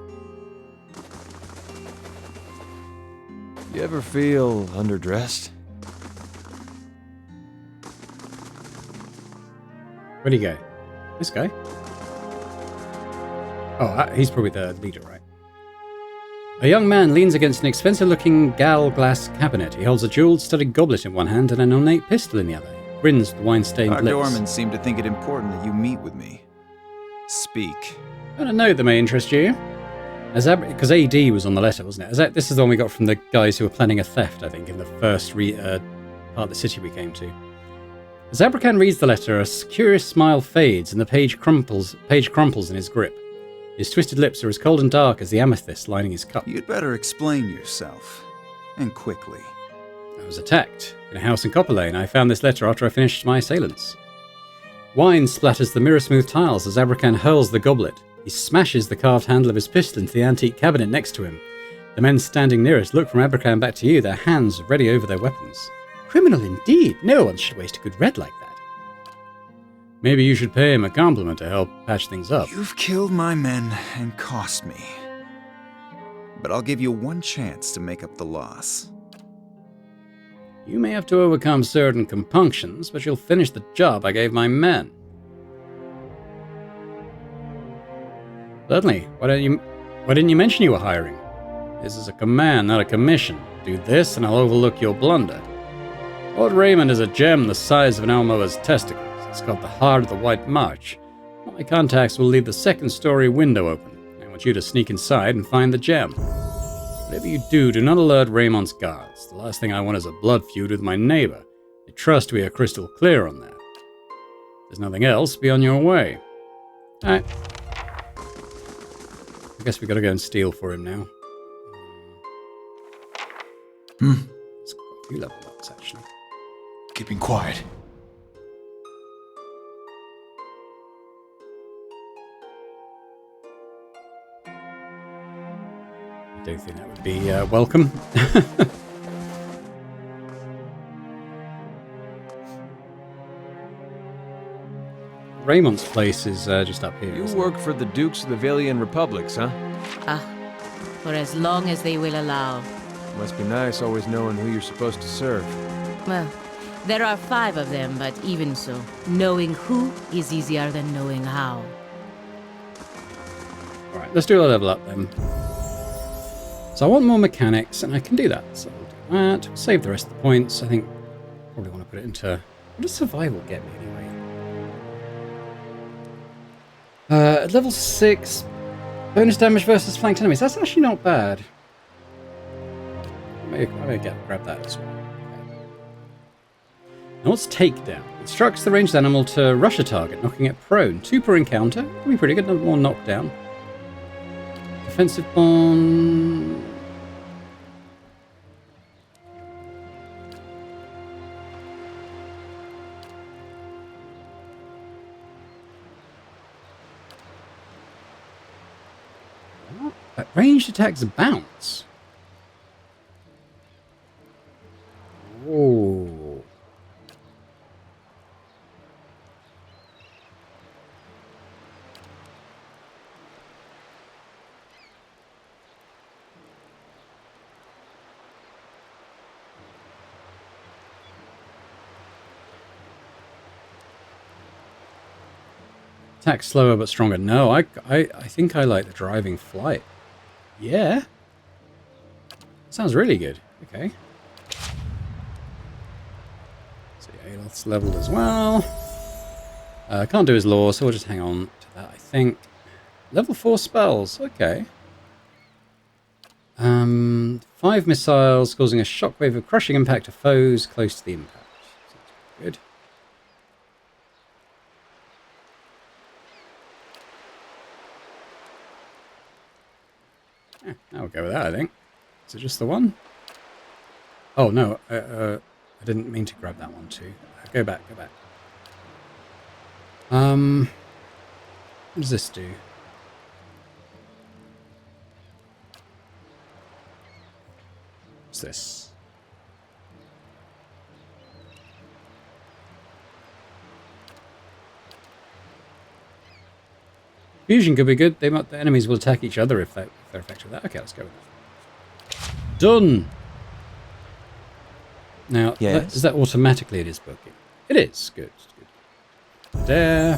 You ever feel underdressed? Where'd he go? This guy? Oh, he's probably the leader, right? A young man leans against an expensive-looking gal glass cabinet. He holds a jeweled-studded goblet in one hand and an ornate pistol in the other. He grins with wine-stained Our lips. doormen seem to think it important that you meet with me. Speak. Got a note that may interest you. Because AD was on the letter, wasn't it? This is the one we got from the guys who were planning a theft, I think, in the first part of the city we came to. As Abrakan reads the letter, a curious smile fades and the page crumples in his grip. His twisted lips are as cold and dark as the amethyst lining his cup. You'd better explain yourself. And quickly. I was attacked in a house in Copper Lane. I found this letter after I finished my assailants. Wine splatters the mirror-smooth tiles as Abrakan hurls the goblet. He smashes the carved handle of his pistol into the antique cabinet next to him. The men standing nearest look from Abrakan back to you, their hands ready over their weapons. Criminal indeed. No one should waste a good red like that. Maybe you should pay him a compliment to help patch things up. You've killed my men and cost me. But I'll give you one chance to make up the loss. You may have to overcome certain compunctions, but you'll finish the job I gave my men. Certainly. Why didn't you mention you were hiring? This is a command, not a commission. Do this and I'll overlook your blunder. Lord Raymond is a gem the size of an Almoa's testicles. It's got the heart of the White March. My contacts will leave the second-story window open. I want you to sneak inside and find the gem. Whatever you do, do not alert Raymond's guards. The last thing I want is a blood feud with my neighbor. I trust we are crystal clear on that. If there's nothing else, be on your way. Alright. I guess we gotta go and steal for him now. 2 level ups, actually. Keeping quiet. I don't think that would be welcome. Raymond's place is just up here. You isn't it? work for the Dukes of the Valian Republics, huh? Ah, for as long as they will allow. Must be nice always knowing who you're supposed to serve. Well, there are 5 of them, but even so, knowing who is easier than knowing how. Alright, let's do a level up then. So I want more mechanics, and I can do that. So I'll do that. Save the rest of the points. I think probably want to put it into... What does survival get me anyway? At level 6, bonus damage versus flanked enemies. That's actually not bad. I may grab that as well. Okay. Now what's takedown? Instructs the ranged animal to rush a target, knocking it prone. 2 per encounter. Could be pretty good. No more knockdown. Defensive bond. What? Ranged attacks bounce. Oh. Attack slower but stronger. No, I think I like the driving flight. Yeah. Sounds really good. Okay. So yeah, Aloth's leveled as well. Can't do his law, so we'll just hang on to that, I think. Level 4 spells. Okay. 5 missiles causing a shockwave of crushing impact to foes close to the impact. Sounds good. Yeah, I'll go with that, I think. Is it just the one? Oh, no. I didn't mean to grab that one, too. Go back, go back. What does this do? What's this? Fusion could be good. The enemies will attack each other if they're effective with that. Okay, let's go with that. Done! Now, Yes? is that automatically it is booking? It is. Good, good. There.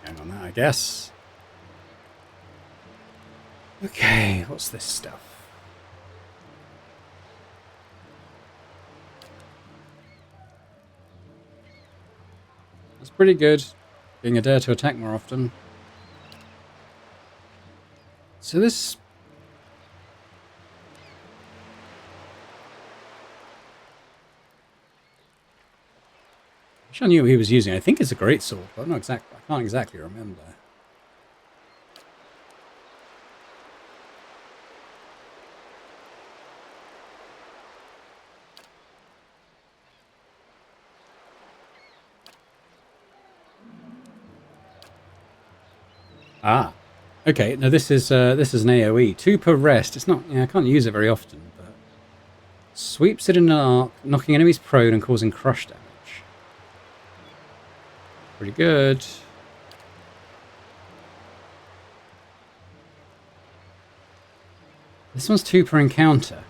Hang on that, I guess. Okay, what's this stuff? That's pretty good. Being a dare to attack more often. So this... I wish I knew what he was using. I think it's a great sword, but I can't exactly remember. Ah, okay. Now this is an AOE. 2 per rest. It's not. Yeah, I can't use it very often, but sweeps it in an arc, knocking enemies prone and causing crush damage. Pretty good. This one's 2 per encounter.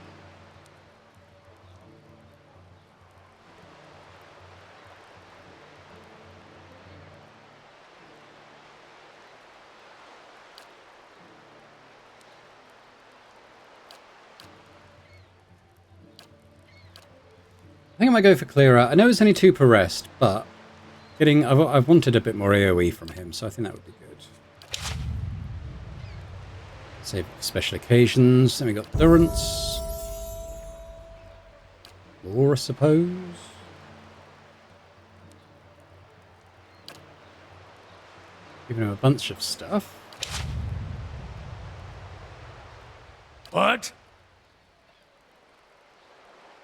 I think I might go for clear out. I know it's only 2 per rest, but I've wanted a bit more AoE from him, so I think that would be good. Save special occasions. Then we got Durance. Law, I suppose. Giving him a bunch of stuff. What?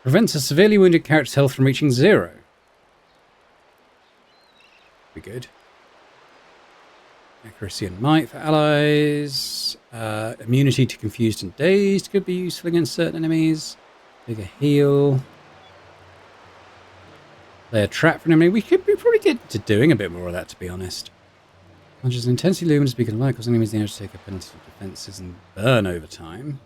Prevents a severely wounded character's health from reaching 0. Be good. Accuracy and might for allies. Immunity to confused and dazed could be useful against certain enemies. Bigger heal. Play a trap for an enemy. We could probably get to doing a bit more of that, to be honest. Punches an intensely luminous beacon of light, causing enemies the energy to take a penalty of defenses and burn over time.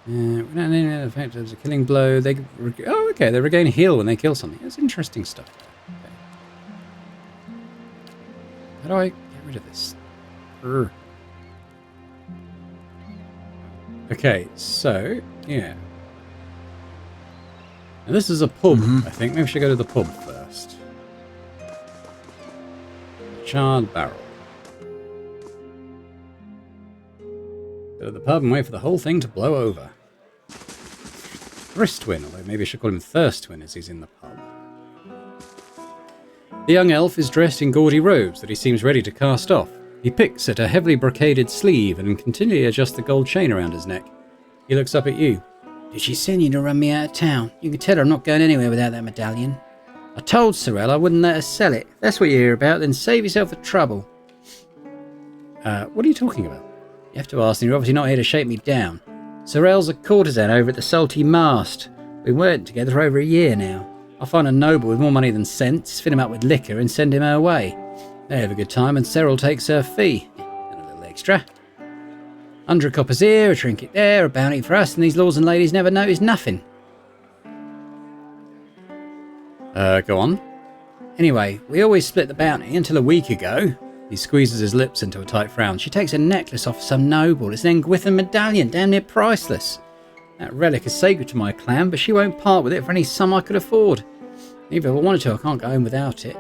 Without any effect, there's a killing blow. They regain heal when they kill something. That's interesting stuff. Okay. How do I get rid of this? Urgh. Okay, so yeah. Now this is a pub. I think maybe we should go to the pub first. Charred barrel. Go to the pub and wait for the whole thing to blow over. Thristwin, although maybe I should call him Thirstwin as he's in the pub. The young elf is dressed in gaudy robes that he seems ready to cast off. He picks at a heavily brocaded sleeve and continually adjusts the gold chain around his neck. He looks up at you. Did she send you to run me out of town? You can tell her I'm not going anywhere without that medallion. I told Sorrel I wouldn't let her sell it. If that's what you hear about, then save yourself the trouble. What are you talking about? You have to ask, and you're obviously not here to shake me down. Sorrel's a courtesan over at the Salty Mast. We've worked together for over a year now. I'll find a noble with more money than sense, fill him up with liquor, and send him her way. They have a good time, and Sorrel takes her fee. And a little extra. 100 coppers here, a trinket there, a bounty for us, and these lords and ladies never notice nothing. Go on. Anyway, we always split the bounty until a week ago. He squeezes his lips into a tight frown. She takes a necklace off some noble. It's an Engwithan medallion, damn near priceless. That relic is sacred to my clan, but she won't part with it for any sum I could afford. Even if I wanted to, I can't go home without it.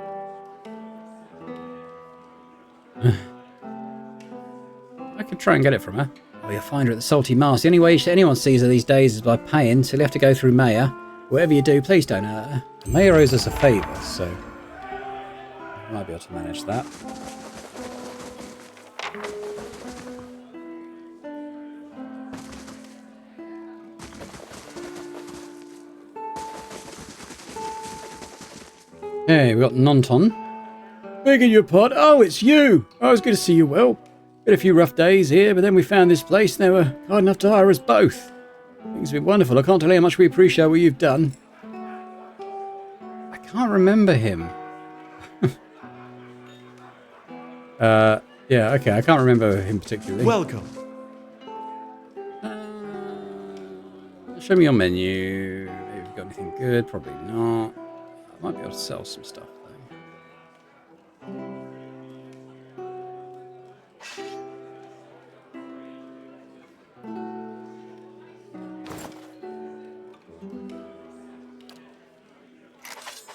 I could try and get it from her. Oh, you'll find her at the Salty Mast. The only way anyone sees her these days is by paying, so you'll have to go through Maya. Whatever you do, please don't hurt her. The mayor owes us a favour, so I might be able to manage that. Okay, we've got Nonton. Begging your pardon. Oh, it's you. I was good to see you, Will. Had a few rough days here, but then we found this place and they were kind enough to hire us both. Things have been wonderful. I can't tell you how much we appreciate what you've done. I can't remember him. Yeah, okay, I can't remember him particularly. Welcome. Show me your menu. Maybe we've got anything good. Probably not. I might be able to sell some stuff, though.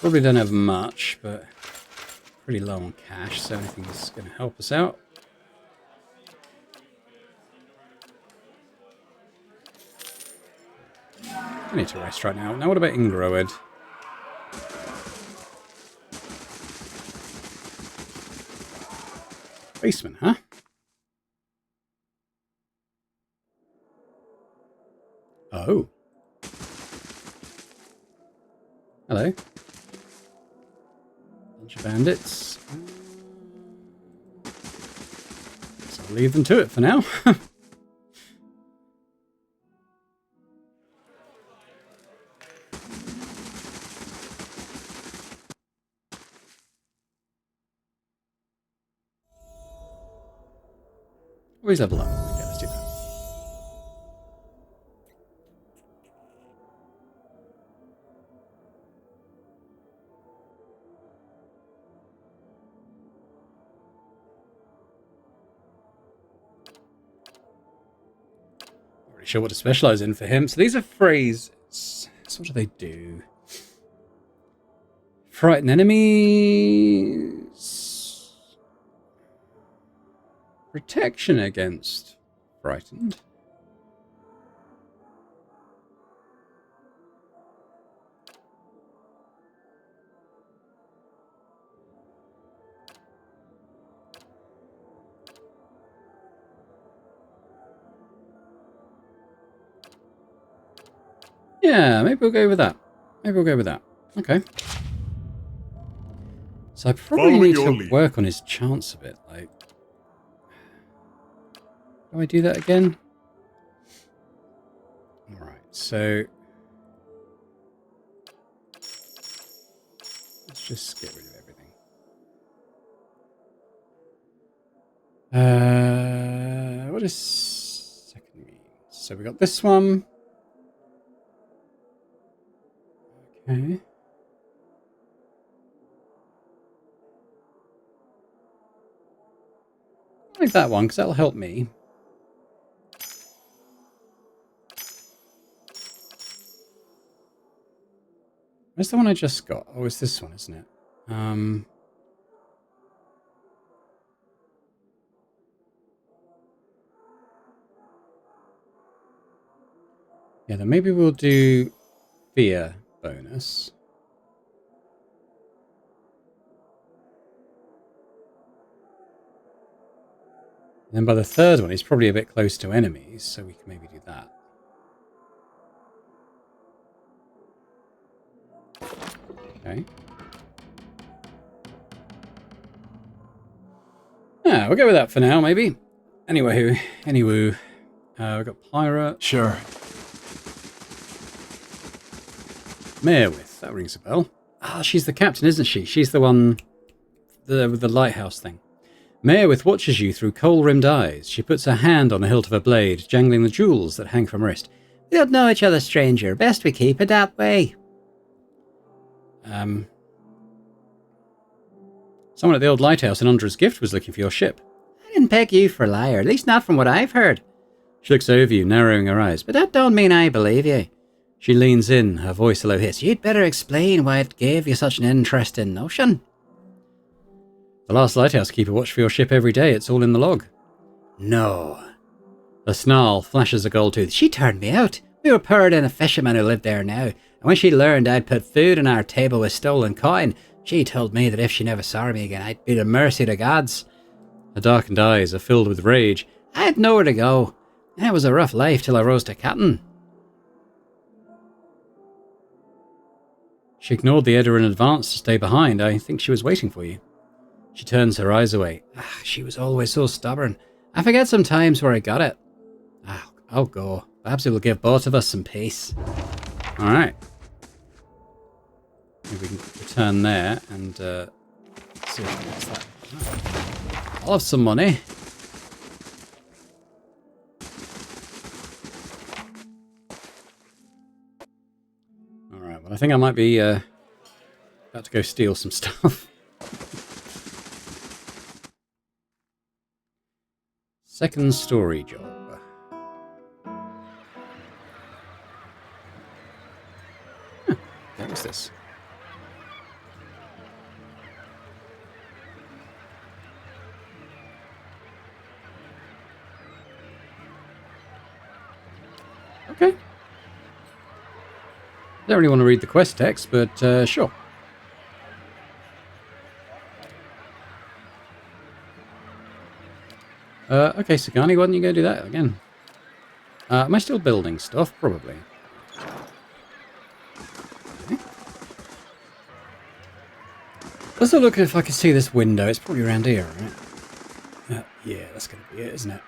Probably don't have much, but pretty low on cash, so anything that's going to help us out. I need to rest right now. Now what about Ingroed? Basement, huh? Oh. Hello. Bunch of bandits. So I'll leave them to it for now. Always level up. Okay, let's do that. Not really sure what to specialize in for him. So these are phrases. So what do they do? Frighten enemies. Protection against frightened. Yeah, maybe we'll go with that. Maybe we'll go with that. Okay. So I probably Following need your to lead. work on his chance a bit. Like, do I do that again? All right. So let's just get rid of everything. What does second mean? So we got this one. Okay. Like that one, because that'll help me. Where's the one I just got? Oh, it's this one, isn't it? Yeah, then maybe we'll do fear bonus. And then by the third one, he's probably a bit close to enemies, so we can maybe do that. Okay. Yeah, we'll go with that for now, maybe. Anywho, we've got Pirate. Sure. Merewith, that rings a bell. Ah, she's the captain, isn't she? She's the one with the lighthouse thing. Merewith watches you through coal-rimmed eyes. She puts her hand on the hilt of her blade, jangling the jewels that hang from her wrist. We don't know each other, stranger. Best we keep it that way. Someone at the old lighthouse in Undra's Gift was looking for your ship. I didn't peg you for a liar, at least not from what I've heard. She looks over you, narrowing her eyes. But that don't mean I believe you. She leans in, her voice a low hiss. You'd better explain why it gave you such an interesting notion. The last lighthouse keeper watched for your ship every day. It's all in the log. No. A snarl flashes a gold tooth. She turned me out. We were poorer than a fisherman who lived there now. And when she learned I'd put food on our table with stolen coin, she told me that if she never saw me again, I'd be the mercy of the gods. Her darkened eyes are filled with rage. I had nowhere to go. And it was a rough life till I rose to captain. She ignored the Edda in advance to stay behind. I think she was waiting for you. She turns her eyes away. She was always so stubborn. I forget sometimes where I got it. I'll go. Perhaps it will give both of us some peace. Alright. Maybe we can return there and see if we get that. Oh. I'll have some money. Alright, well I think I might be about to go steal some stuff. Second story job. What is this? Okay. Don't really want to read the quest text, but sure. Okay, Sagani, why don't you go do that again? Am I still building stuff? Probably. Okay. Let's have a look if I can see this window. It's probably around here, right? Yeah, that's going to be it, isn't it?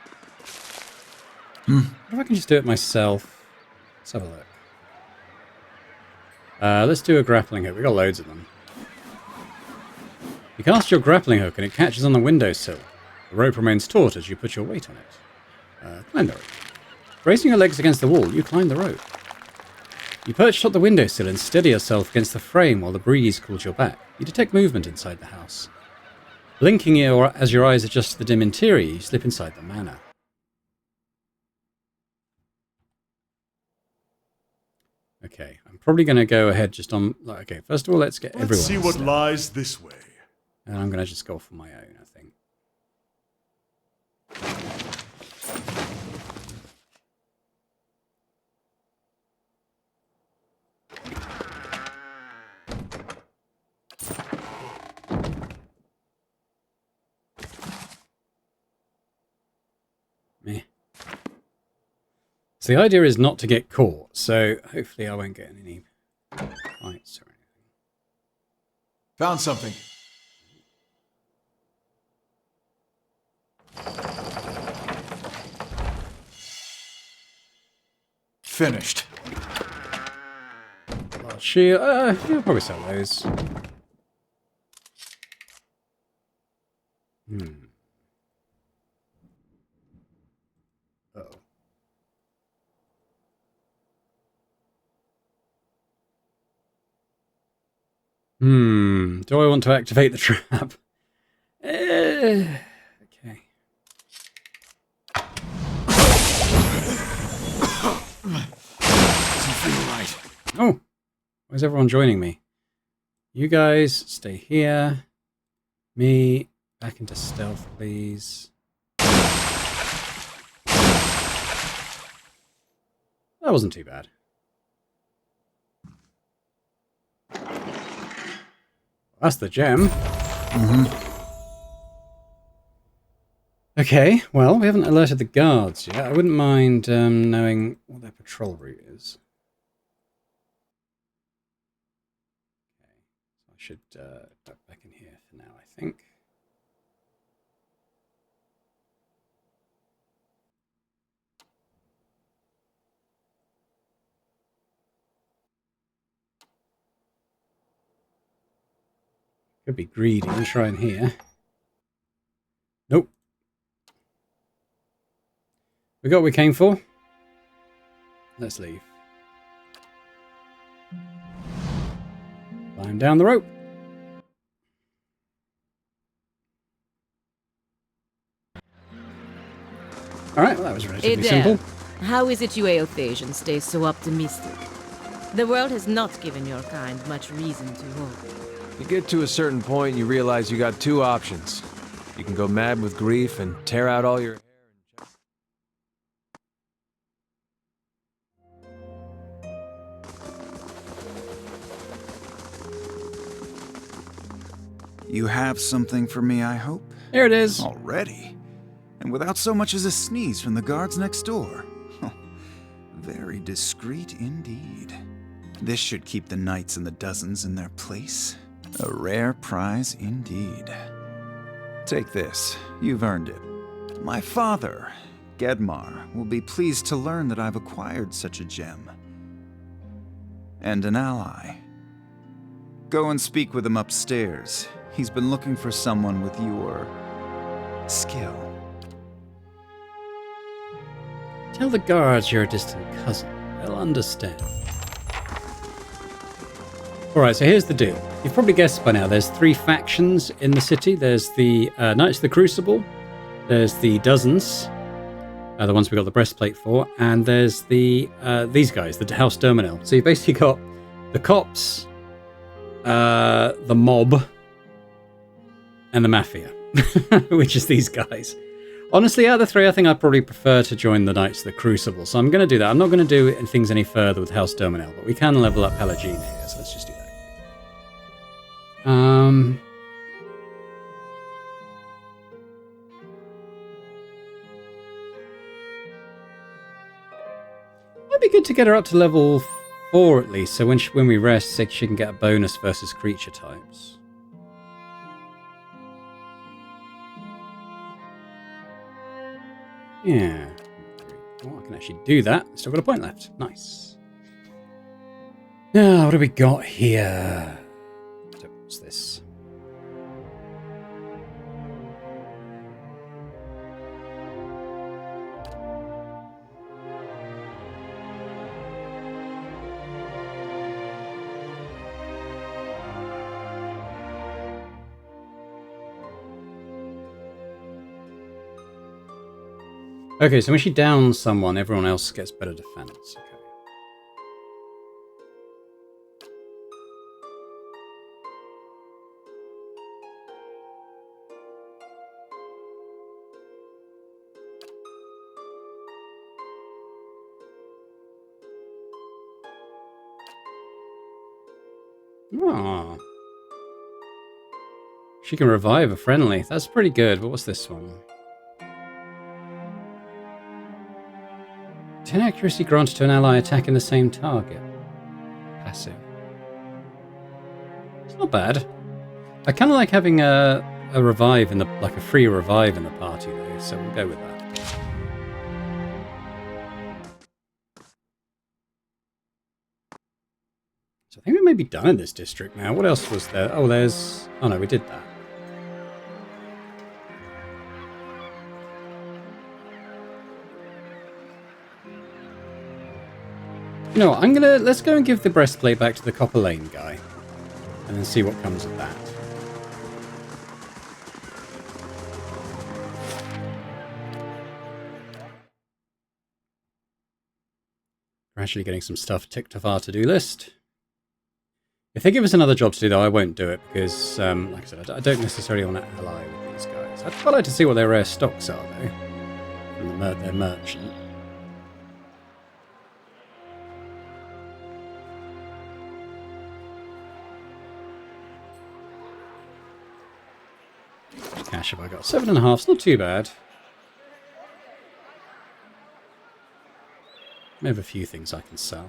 What if I can just do it myself? Let's have a look. Let's do a grappling hook. We've got loads of them. You cast your grappling hook and it catches on the windowsill. The rope remains taut as you put your weight on it. Climb the rope. Bracing your legs against the wall, you climb the rope. You perch up the windowsill and steady yourself against the frame while the breeze cools your back. You detect movement inside the house. Blinking as your eyes adjust to the dim interior, you slip inside the manor. Okay, I'm probably going to go ahead just on... Okay, first of all, let's get everyone. Let's see what lies this way. And I'm going to just go for my own, I think. So the idea is not to get caught, so hopefully I won't get any fights or anything. Found something. Finished. Large shield. You'll probably sell those. Uh-oh. Do I want to activate the trap? Okay. Doesn't feel right. Oh, where's everyone joining me? You guys stay here. Me back into stealth, please. That wasn't too bad. That's the gem. Okay, well, we haven't alerted the guards yet. I wouldn't mind knowing what their patrol route is. Okay, so I should duck back in here for now, I think. Could be greedy and try in here. Nope. We got what we came for. Let's leave. Climb down the rope. Alright, well that was relatively simple. How is it you Eothasians stay so optimistic? The world has not given your kind much reason to hope. You get to a certain point and you realize you got two options. You can go mad with grief and tear out all your hair You have something for me, I hope? Here it is. Already? And without so much as a sneeze from the guards next door. Very discreet indeed. This should keep the knights and the dozens in their place. A rare prize indeed. Take this. You've earned it. My father, Gedmar, will be pleased to learn that I've acquired such a gem. And an ally. Go and speak with him upstairs. He's been looking for someone with your skill. Tell the guards you're a distant cousin. They'll understand. Alright, so here's the deal. You've probably guessed by now, there's 3 factions in the city. There's the Knights of the Crucible, there's the Dozens, the ones we got the breastplate for, and there's the these guys, the House Derminal. So you've basically got the cops, the mob, and the Mafia, which is these guys. Honestly, out of the 3, I think I'd probably prefer to join the Knights of the Crucible. So I'm going to do that. I'm not going to do things any further with House Derminal, but we can level up Pelagine here, so let's just do that. Might be good to get her up to level 4 at least, so when we rest, she can get a bonus versus creature types. Yeah. Oh, I can actually do that. Still got a point left. Nice. Now, what do we got here? So, what's this? Okay, so when she downs someone, everyone else gets better defense. Okay. Ah. She can revive a friendly. That's pretty good, but what's this one? 10 accuracy granted to an ally attacking the same target. Passive. It's not bad. I kind of like having a revive in the, like a free revive in the party though, so we'll go with that. So I think we may be done in this district now. What else was there? Oh, there's... Oh no, we did that. You know what, let's go and give the breastplate back to the Copper Lane guy. And then see what comes of that. Gradually getting some stuff ticked off our to-do list. If they give us another job to do, though, I won't do it because, like I said, I don't necessarily want to ally with these guys. I'd quite like to see what their rare stocks are, though, from their merchant. How much cash have I got? 7.5. It's not too bad. I have a few things I can sell.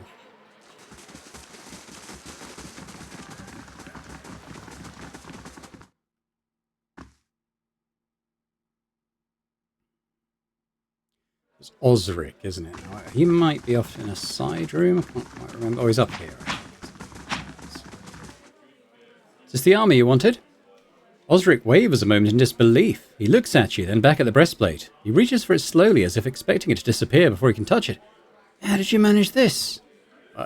It's Osric, isn't it? He might be off in a side room. I can't quite remember. Oh, he's up here. Is this the armor you wanted? Osric wavers a moment in disbelief. He looks at you, then back at the breastplate. He reaches for it slowly, as if expecting it to disappear before he can touch it. How did you manage this?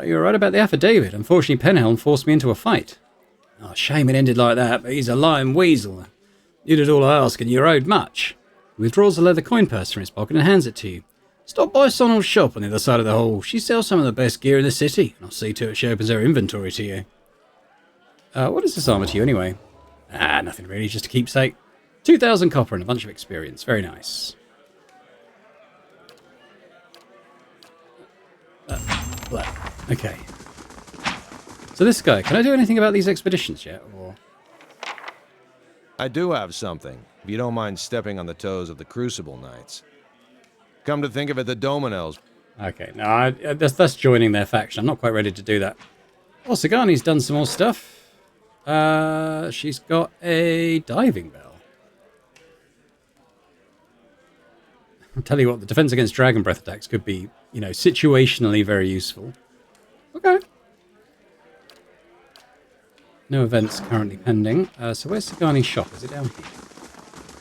You were right about the affidavit. Unfortunately, Penhelm forced me into a fight. Oh, shame it ended like that, but he's a lying weasel. You did all I asked, and you're owed much. He withdraws a leather coin purse from his pocket and hands it to you. Stop by Sonal's shop on the other side of the hall. She sells some of the best gear in the city, and I'll see to it she opens her inventory to you. What is this armor to you, anyway? Ah, nothing really, just a keepsake. 2,000 copper and a bunch of experience. Very nice. Okay. So this guy, can I do anything about these expeditions yet, or...? I do have something, if you don't mind stepping on the toes of the Crucible Knights. Come to think of it, the Dominels... Okay, no, that's joining their faction. I'm not quite ready to do that. Oh, Sigani's done some more stuff. She's got a diving bell. I'll tell you what, the defense against dragon breath attacks could be, you know, situationally very useful. Okay. No events currently pending. So where's Sigani's shop? Is it down here?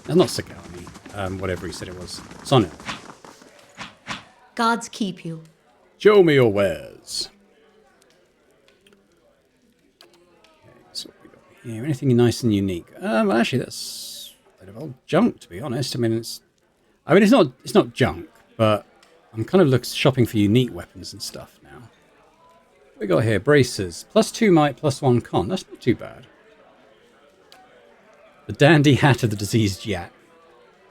No, not Sigani. Whatever he said it was. Sonal. Gods keep you. Show me your wares. Okay, so what we got here? Anything nice and unique? Well, actually, that's a bit of old junk, to be honest. I mean, it's not junk, but I'm kind of shopping for unique weapons and stuff now. What we got here? Bracers. +2 might, +1 con. That's not too bad. The dandy hat of the diseased yak.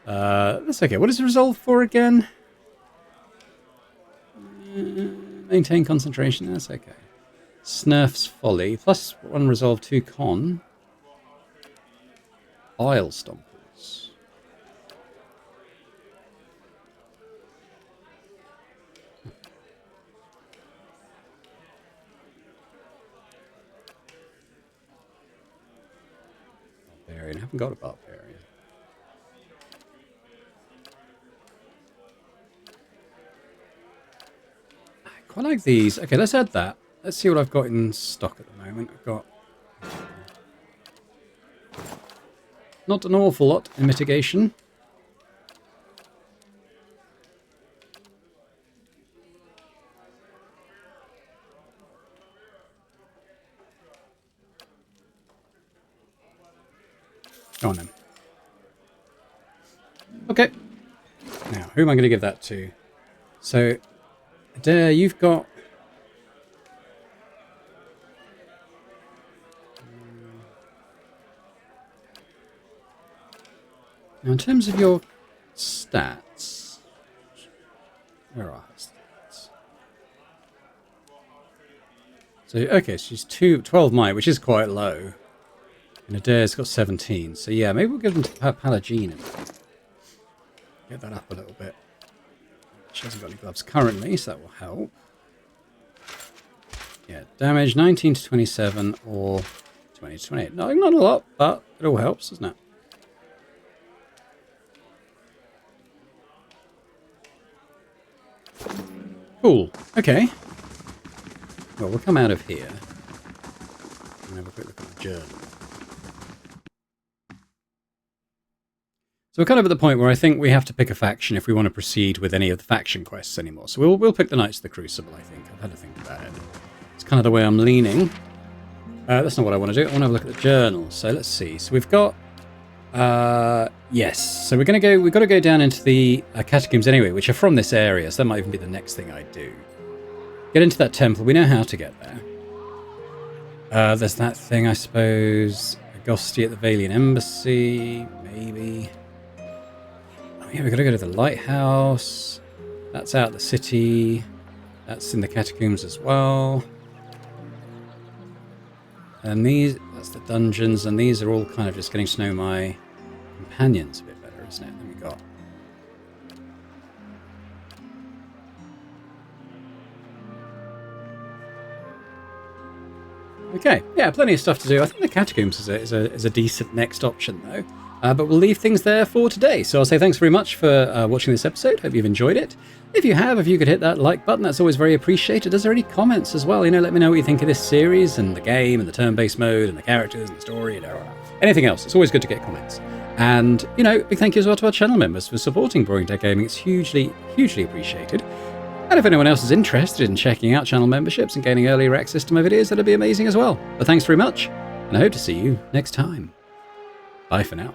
That's okay. What is it resolved for again? Maintain concentration. That's okay. Snurf's Folly. +1 resolve, 2 con. Bile Stompers. Barbarian. I haven't got a barbarian. I quite like these. Okay, let's add that. Let's see what I've got in stock at the moment. I've got not an awful lot in mitigation. Go on then. Okay. Now, who am I going to give that to? So, Adair, you've got... Now, in terms of your stats... Where are her stats? So, okay, she's 12 might, which is quite low. And Adair's got 17. So, yeah, maybe we'll give them to Palagina. Get that up a little bit. She hasn't got any gloves currently, so that will help. Yeah, damage 19 to 27 or 20 to 28. No, not a lot, but it all helps, doesn't it? Cool. Okay. Well, we'll come out of here and have a quick look at the journal. So we're kind of at the point where I think we have to pick a faction if we want to proceed with any of the faction quests anymore. So we'll pick the Knights of the Crucible, I think. I've had to think about it. It's kind of the way I'm leaning. That's not what I want to do. I want to have a look at the journal. So let's see. So we've got... yes. So we've got to go down into the catacombs anyway, which are from this area. So that might even be the next thing I do. Get into that temple. We know how to get there. There's that thing, I suppose. Agosti at the Valian Embassy. Maybe. Oh yeah, we've got to go to the lighthouse. That's out the city. That's in the catacombs as well. And that's the dungeons, and these are all kind of just getting to know my companions a bit better, isn't it? Then we got... Okay, yeah, plenty of stuff to do. I think the catacombs is a decent next option, though. But we'll leave things there for today. So I'll say thanks very much for watching this episode. Hope you've enjoyed it. If you have, if you could hit that like button, that's always very appreciated. Is there any comments as well? Let me know what you think of this series and the game and the turn-based mode and the characters and the story and anything else. It's always good to get comments. And, big thank you as well to our channel members for supporting Boring Tech Gaming. It's hugely, hugely appreciated. And if anyone else is interested in checking out channel memberships and gaining earlier access to my videos, that'd be amazing as well. But thanks very much, and I hope to see you next time. Bye for now.